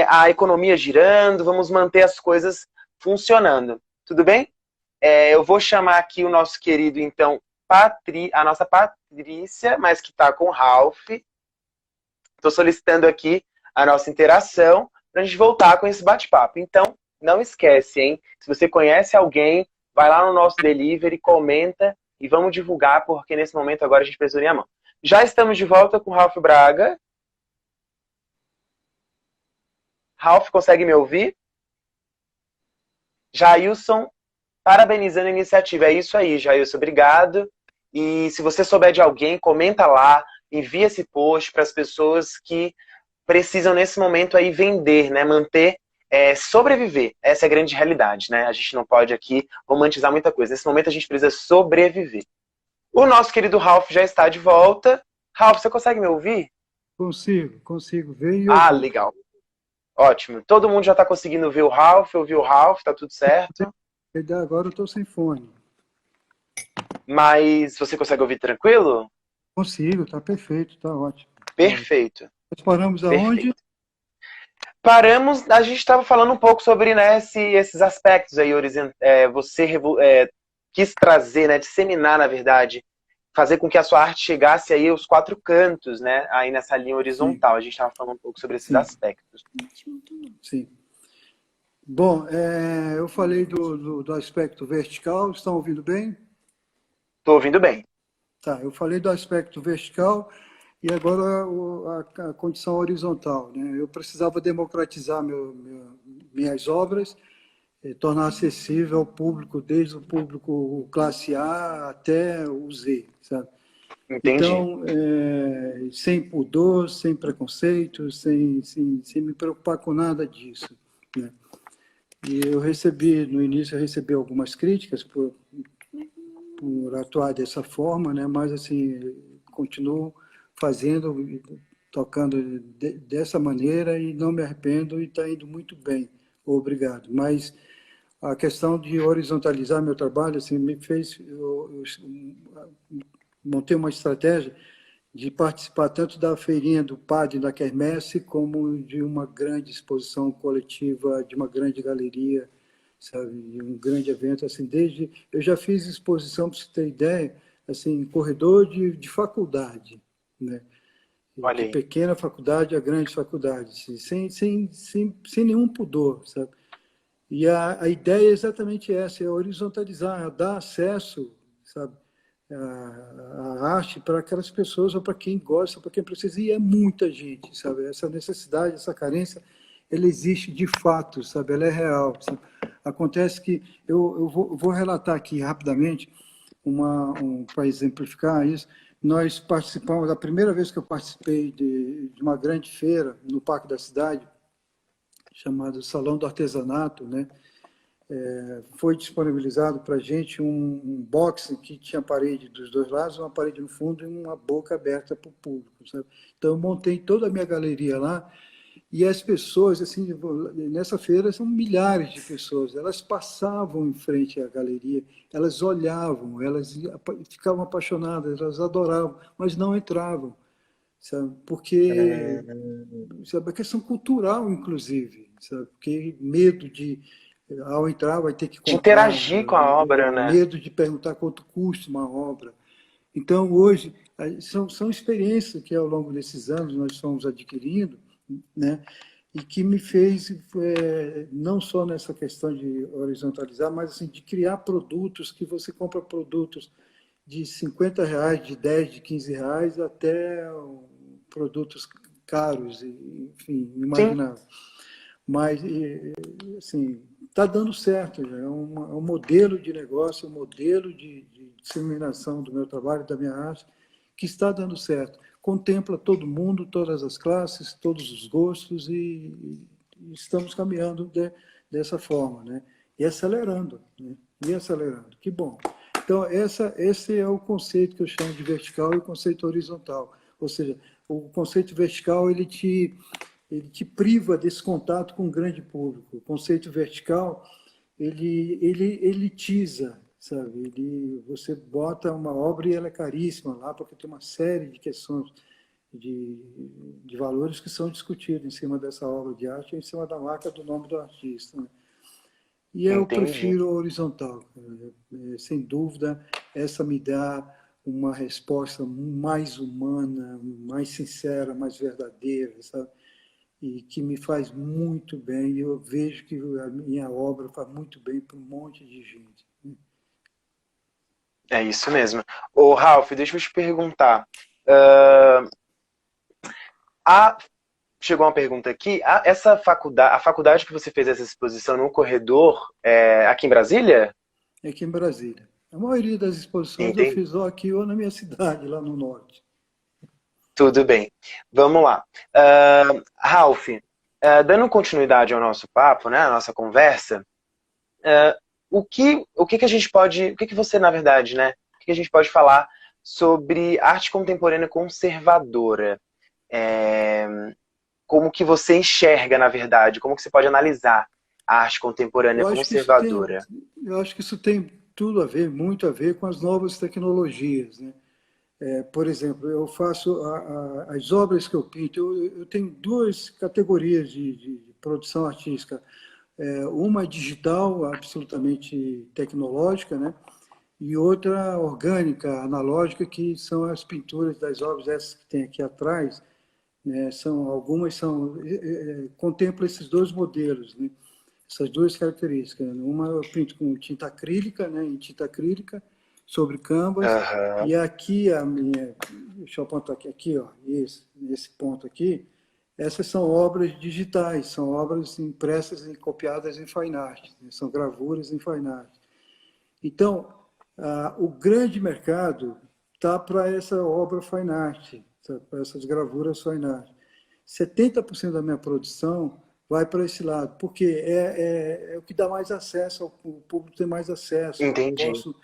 a economia girando, vamos manter as coisas funcionando. Tudo bem? Eu vou chamar aqui o nosso querido, então, a nossa Patrícia, mas que está com o Ralph. Estou solicitando aqui a nossa interação para a gente voltar com esse bate-papo. Então, não esquece, hein? Se você conhece alguém, vai lá no nosso delivery, comenta e vamos divulgar, porque nesse momento agora a gente precisa unir a mão. Já estamos de volta com o Ralph Braga. Ralph, consegue me ouvir? Jailson, parabenizando a iniciativa. É isso aí, Jailson, obrigado. E se você souber de alguém, comenta lá, envia esse post para as pessoas que precisam nesse momento aí vender, né? Manter, sobreviver. Essa é a grande realidade, né? A gente não pode aqui romantizar muita coisa. Nesse momento a gente precisa sobreviver. O nosso querido Ralph já está de volta. Ralph, você consegue me ouvir? Consigo ver e ouvir. Legal. Ótimo. Todo mundo já está conseguindo ver o Ralph, ouvir o Ralph, tá tudo certo? Agora eu estou sem fone. Mas você consegue ouvir tranquilo? Consigo, tá perfeito, tá ótimo. Perfeito. Nós paramos aonde? Paramos, a gente estava falando um pouco sobre, né, esses aspectos aí, você quis trazer, né, disseminar, na verdade, fazer com que a sua arte chegasse aí aos quatro cantos, né, aí nessa linha horizontal. Sim. A gente estava falando um pouco sobre esses aspectos. Sim. Bom, eu falei do aspecto vertical, estão ouvindo bem? Estou ouvindo bem. Tá, eu falei do aspecto vertical e agora a condição horizontal, né? Eu precisava democratizar minhas obras, tornar acessível ao público, desde o público classe A até o Z, sabe? Entendi. Então, sem pudor, sem preconceito, sem me preocupar com nada disso, né? E no início eu recebi algumas críticas por atuar dessa forma, né? Mas assim, continuo fazendo, tocando dessa maneira e não me arrependo e está indo muito bem. Obrigado. Mas a questão de horizontalizar meu trabalho assim, me fez... Eu montei uma estratégia de participar tanto da feirinha do padre da Quermesse, como de uma grande exposição coletiva, de uma grande galeria, sabe, de um grande evento. Assim, eu já fiz exposição, para você ter ideia, assim, em corredor de faculdade, né? Olha De aí. pequena faculdade a grande faculdade, assim, sem nenhum pudor, sabe? E a ideia é exatamente essa, é horizontalizar, dar acesso, sabe, a arte para aquelas pessoas, ou para quem gosta, para quem precisa, e é muita gente, sabe? Essa necessidade, essa carência, ela existe de fato, sabe? Ela é real. Sabe? Acontece que, eu vou relatar aqui rapidamente, para exemplificar isso, nós participamos, a primeira vez que eu participei de uma grande feira no Parque da Cidade, chamado Salão do Artesanato, né? Foi disponibilizado para a gente um box que tinha parede dos dois lados, uma parede no fundo e uma boca aberta para o público. Sabe? Então, eu montei toda a minha galeria lá e as pessoas, assim, nessa feira são milhares de pessoas, elas passavam em frente à galeria, elas olhavam, elas ficavam apaixonadas, elas adoravam, mas não entravam, sabe? Porque, sabe, a questão cultural, inclusive, sabe? Porque medo de ao entrar vai ter que De comprar, interagir com a obra, né? medo de perguntar quanto custa uma obra. Então, hoje, são experiências que ao longo desses anos nós fomos adquirindo, né? E que me fez, não só nessa questão de horizontalizar, mas assim, de criar produtos que você compra produtos de R$ 50, de 10, de R$ 15, até produtos caros, enfim, Sim, imagináveis. Mas, assim, está dando certo, já. É um modelo de negócio, um modelo de disseminação do meu trabalho, da minha arte, que está dando certo. Contempla todo mundo, todas as classes, todos os gostos e estamos caminhando dessa forma, né? E acelerando, né? E acelerando. Que bom. Então, esse é o conceito que eu chamo de vertical e o conceito horizontal. Ou seja, o conceito vertical, ele te priva desse contato com o grande público. O conceito vertical, ele elitiza, sabe? Você bota uma obra e ela é caríssima lá, porque tem uma série de questões de, de valores que são discutidos em cima dessa obra de arte, em cima da marca do nome do artista, né? E eu entendi. prefiro a horizontal. Sem dúvida, essa me dá uma resposta mais humana, mais sincera, mais verdadeira, sabe? E que me faz muito bem. E eu vejo que a minha obra faz muito bem para um monte de gente. É isso mesmo. Ô, Ralph, deixa eu te perguntar. ah, a- Chegou uma pergunta aqui. Essa faculdade, a faculdade que você fez essa exposição no corredor, é aqui em Brasília? É aqui em Brasília. A maioria das exposições eu Entendi. fiz ou aqui ou na minha cidade, lá no norte. Tudo bem. Vamos lá. Ralph, dando continuidade ao nosso papo, né, à nossa conversa, o que que a gente pode, o que que você, na verdade, né, o que que a gente pode falar sobre arte contemporânea conservadora? É, como que você enxerga, na verdade, como que você pode analisar a arte contemporânea Eu acho que isso tem, conservadora? eu acho que isso tem tudo a ver, muito a ver com as novas tecnologias, né? Por exemplo, eu faço as obras que eu pinto, eu tenho duas categorias de produção artística. Uma digital, absolutamente tecnológica, né? E outra orgânica, analógica, que são as pinturas das obras, essas que tem aqui atrás, né? Algumas contemplam esses dois modelos, né? Essas duas características. Uma eu pinto com tinta acrílica, né? Em tinta acrílica, sobre canvas, Aham. e aqui a minha, deixa eu apontar aqui, ó, esse ponto aqui, essas são obras digitais, são obras impressas e copiadas em fine art, né? São gravuras em fine art. Então, o grande mercado está para essa obra fine art, tá? Para essas gravuras fine art. 70% da minha produção vai para esse lado, porque é o que dá mais acesso, o público tem mais acesso. Eu não Entendi. posso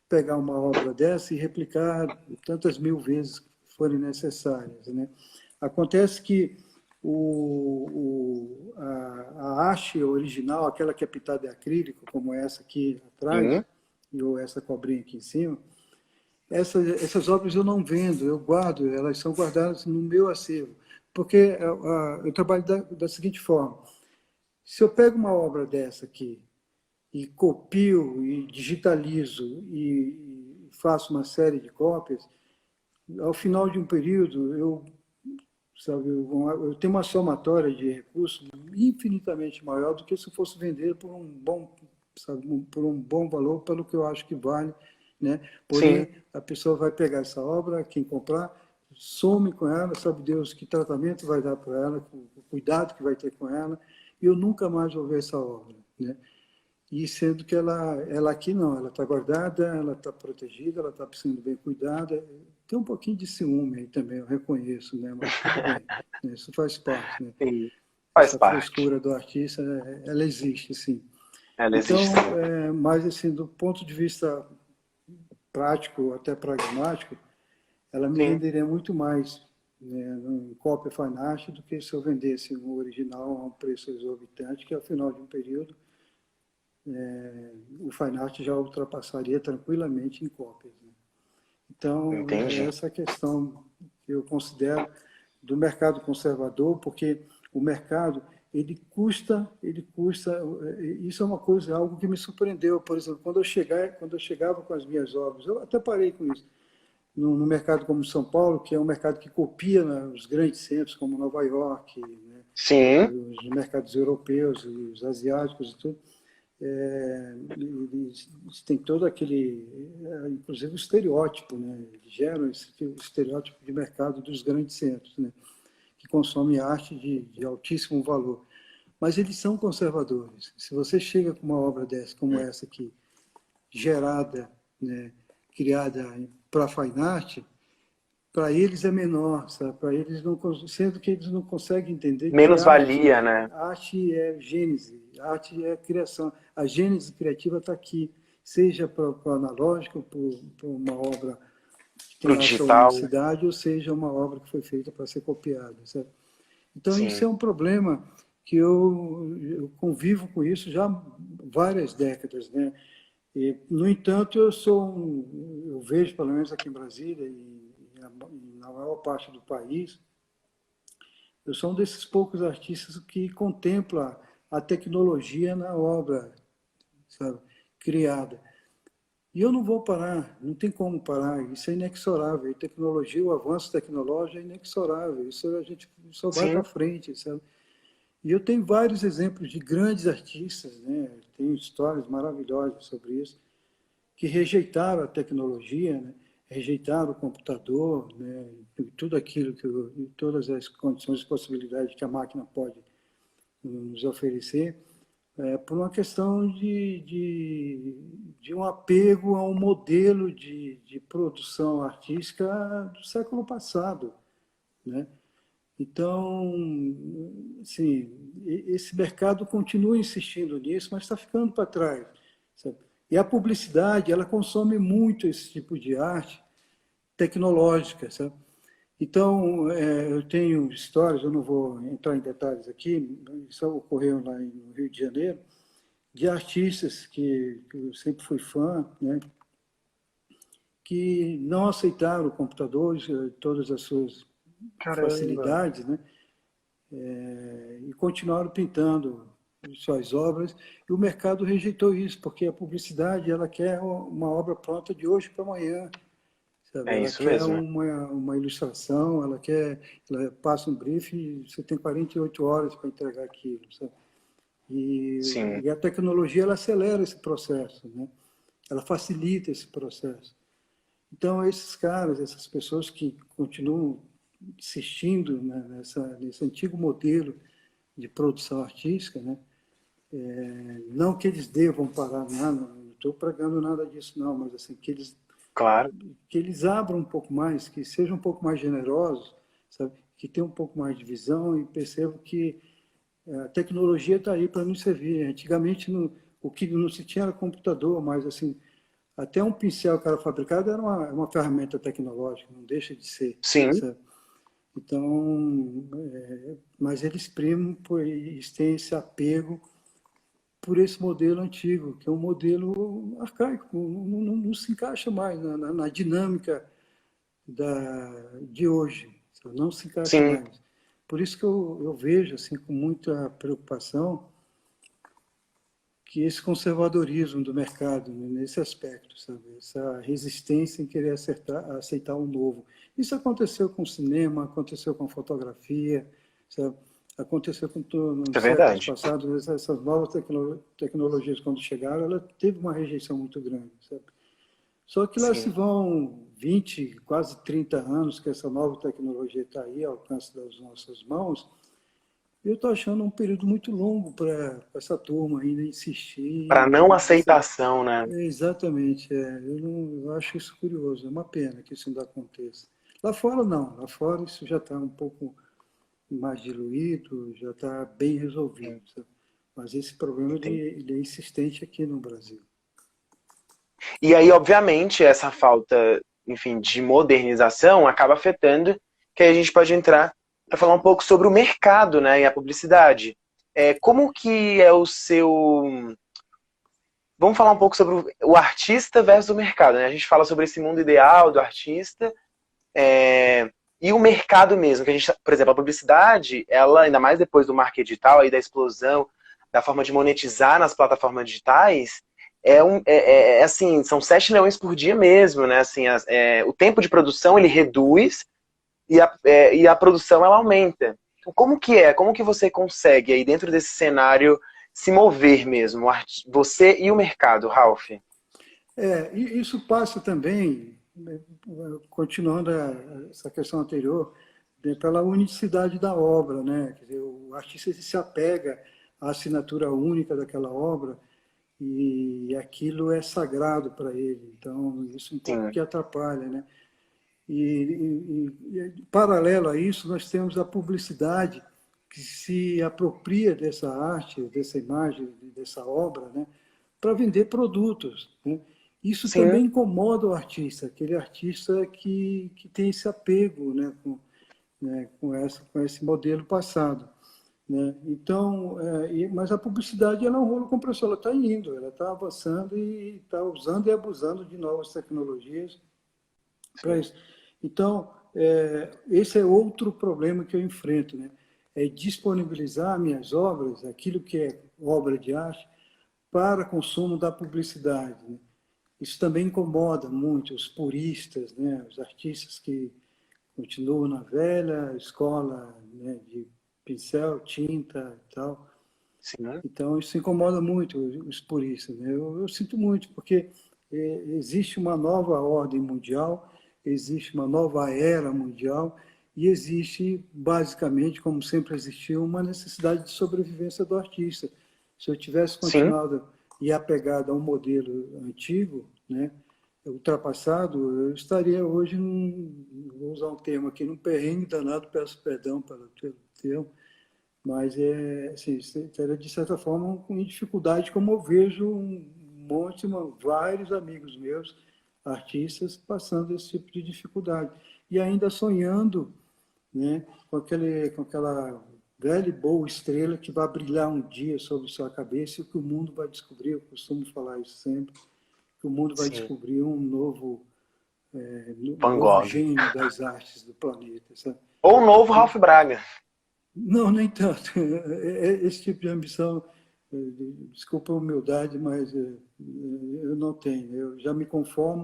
pegar uma obra dessa e replicar tantas mil vezes forem necessárias, né? Acontece que a haste original, aquela que é pintada em acrílico, como essa aqui atrás, Sim. ou essa cobrinha aqui em cima, essas obras eu não vendo, eu guardo, elas são guardadas no meu acervo. Porque eu trabalho da seguinte forma: se eu pego uma obra dessa aqui e copio e digitalizo e faço uma série de cópias, ao final de um período eu tenho uma somatória de recursos infinitamente maior do que se eu fosse vender por um bom, sabe, por um bom valor, pelo que eu acho que vale, né? Sim. Porém, a pessoa vai pegar essa obra, quem comprar, some com ela, sabe Deus que tratamento vai dar para ela, o cuidado que vai ter com ela, e eu nunca mais vou ver essa obra, né? E sendo que ela aqui não, ela está guardada, ela está protegida, ela está sendo bem cuidada. Tem um pouquinho de ciúme aí também, eu reconheço, né? Mas tudo bem, né? Isso faz parte, né? Sim. Faz Essa parte. frescura do artista, ela existe, sim. Ela existe Então, sim. mas assim, do ponto de vista prático, até pragmático, ela me Sim. renderia muito mais, né, em cópia fine art do que se eu vendesse um original a um preço exorbitante, que ao final de um período o fine art já ultrapassaria tranquilamente em cópias, né? Então, é Entendi. essa questão que eu considero do mercado conservador, porque o mercado, ele custa, isso é uma coisa, algo que me surpreendeu, por exemplo, quando eu chegava com as minhas obras, eu até parei com isso, no mercado como São Paulo, que é um mercado que copia, né, os grandes centros como Nova York, né, Sim. os mercados europeus, os asiáticos e tudo, eles têm todo aquele, inclusive o estereótipo, né? Eles geram esse estereótipo de mercado dos grandes centros, né? Que consomem arte de altíssimo valor. Mas eles são conservadores. Se você chega com uma obra dessa, como essa aqui, gerada, né? Criada para fine art, para eles é menor, sabe? Para eles não, sendo que eles não conseguem entender que Menos valia, né? arte é gênese, arte é criação. A gênese criativa está aqui, seja para o analógico, por uma obra que tem Pro lá a sua digital. unicidade, ou seja uma obra que foi feita para ser copiada, sabe? Então isso é Sim. um problema que eu convivo com isso já há várias décadas, né? E, no entanto, eu vejo, pelo menos aqui em Brasília e na maior parte do país, eu sou um desses poucos artistas que contempla a tecnologia na obra, sabe, criada. E eu não vou parar, não tem como parar, isso é inexorável. A tecnologia, o avanço tecnológico é inexorável, isso a gente só vai para Sim. frente, sabe? E eu tenho vários exemplos de grandes artistas, né? Tenho histórias maravilhosas sobre isso, que rejeitaram a tecnologia, né? Rejeitaram o computador, né? Tudo aquilo todas as condições e possibilidades que a máquina pode nos oferecer, por uma questão de um apego a um modelo de produção artística do século passado, né? Então, assim, esse mercado continua insistindo nisso, mas está ficando para trás, sabe? E a publicidade, ela consome muito esse tipo de arte tecnológica, sabe? Então, eu tenho histórias, eu não vou entrar em detalhes aqui, isso ocorreu lá no Rio de Janeiro, de artistas que eu sempre fui fã, né? Que não aceitaram o computador, todas as suas Caramba. facilidades, né? E continuaram pintando suas obras, e o mercado rejeitou isso, porque a publicidade ela quer uma obra pronta de hoje para amanhã, sabe? É Ela isso quer mesmo. uma ilustração, ela passa um briefing e você tem 48 horas para entregar aquilo, sabe? Sim. E a tecnologia ela acelera esse processo, né? Ela facilita esse processo. Então, esses caras, essas pessoas que continuam insistindo, né, nesse antigo modelo de produção artística, né? Não que eles devam parar nada, não estou pregando nada disso não, mas assim, Claro. que eles abram um pouco mais, que sejam um pouco mais generosos, sabe? Que tenham um pouco mais de visão e percebam que a tecnologia está aí para nos servir. Antigamente, o que não se tinha era computador, mas assim, Até um pincel que era fabricado era uma ferramenta tecnológica, não deixa de ser. Sim, Sabe? Então, mas eles têm esse apego por esse modelo antigo, que é um modelo arcaico, não se encaixa mais na dinâmica de hoje, não se encaixa sim, mais. Por isso que eu vejo assim, com muita preocupação que esse conservadorismo do mercado, né, nesse aspecto, sabe? Essa resistência em querer aceitar o novo. Isso aconteceu com o cinema, aconteceu com a fotografia, sabe? Aconteceu com é nos séculos verdade. passados, essas novas tecnologias, quando chegaram, ela teve uma rejeição muito grande, sabe? Só que lá se Sim. vão 20, quase 30 anos que essa nova tecnologia está aí ao alcance das nossas mãos. Eu estou achando um período muito longo para essa turma ainda insistir, Para não nessa. aceitação, né? Exatamente, eu acho isso curioso, é uma pena que isso ainda aconteça. Lá fora não, lá fora isso já está um pouco mais diluído, já está bem resolvido, sabe? Mas esse problema Entendi. ele é insistente aqui no Brasil. E aí, obviamente, essa falta, enfim, de modernização acaba afetando, que aí a gente pode entrar para falar um pouco sobre o mercado, né, e a publicidade. Como que é o seu... Vamos falar um pouco sobre o artista versus o mercado, né? A gente fala sobre esse mundo ideal do artista, e o mercado mesmo, que a gente, por exemplo, a publicidade, ela, ainda mais depois do marketing digital, aí da explosão, da forma de monetizar nas plataformas digitais, assim, são 7 leões por dia mesmo, né? Assim, o tempo de produção ele reduz e a produção ela aumenta. Então, como que é? Como que você consegue aí dentro desse cenário se mover mesmo, você e o mercado, Ralph? E isso passa também, né, continuando essa questão anterior, né, pela unicidade da obra, né? Quer dizer, o artista se apega à assinatura única daquela obra e aquilo é sagrado para ele. Então, isso um pouco Sim, que atrapalha, né? Paralelo a isso, nós temos a publicidade que se apropria dessa arte, dessa imagem, dessa obra, né, para vender produtos. Né? Isso sim, também incomoda o artista, aquele artista que tem esse apego, com esse modelo passado. Né? Então, mas a publicidade ela é um rolo compressor, ela está indo, ela está avançando e está usando e abusando de novas tecnologias para sim, isso. Então, esse é outro problema que eu enfrento, né? É disponibilizar minhas obras, aquilo que é obra de arte, para consumo da publicidade. Né? Isso também incomoda muito os puristas, né? Os artistas que continuam na velha escola, né? De pincel, tinta e tal. sim, Então, isso incomoda muito os puristas. Né? Eu sinto muito, porque existe uma nova ordem mundial, existe uma nova era mundial e existe, basicamente, como sempre existiu, uma necessidade de sobrevivência do artista. Se eu tivesse sim. continuado e apegado a um modelo antigo, né, ultrapassado, eu estaria hoje, vou usar um termo aqui, num perrengue danado, peço perdão pelo termo, mas assim, estaria, de certa forma, com dificuldade, como eu vejo um monte, vários amigos meus, artistas, passando esse tipo de dificuldade. E ainda sonhando, né, com aquela velha e boa estrela que vai brilhar um dia sobre sua cabeça e que o mundo vai descobrir, eu costumo falar isso sempre, que o mundo vai Sim. descobrir um Van novo Gogh. gênio das artes do planeta. Sabe? Ou o novo Ralph Braga. Não, nem tanto. Esse tipo de ambição, desculpa a humildade, mas eu não tenho. Eu já me conformo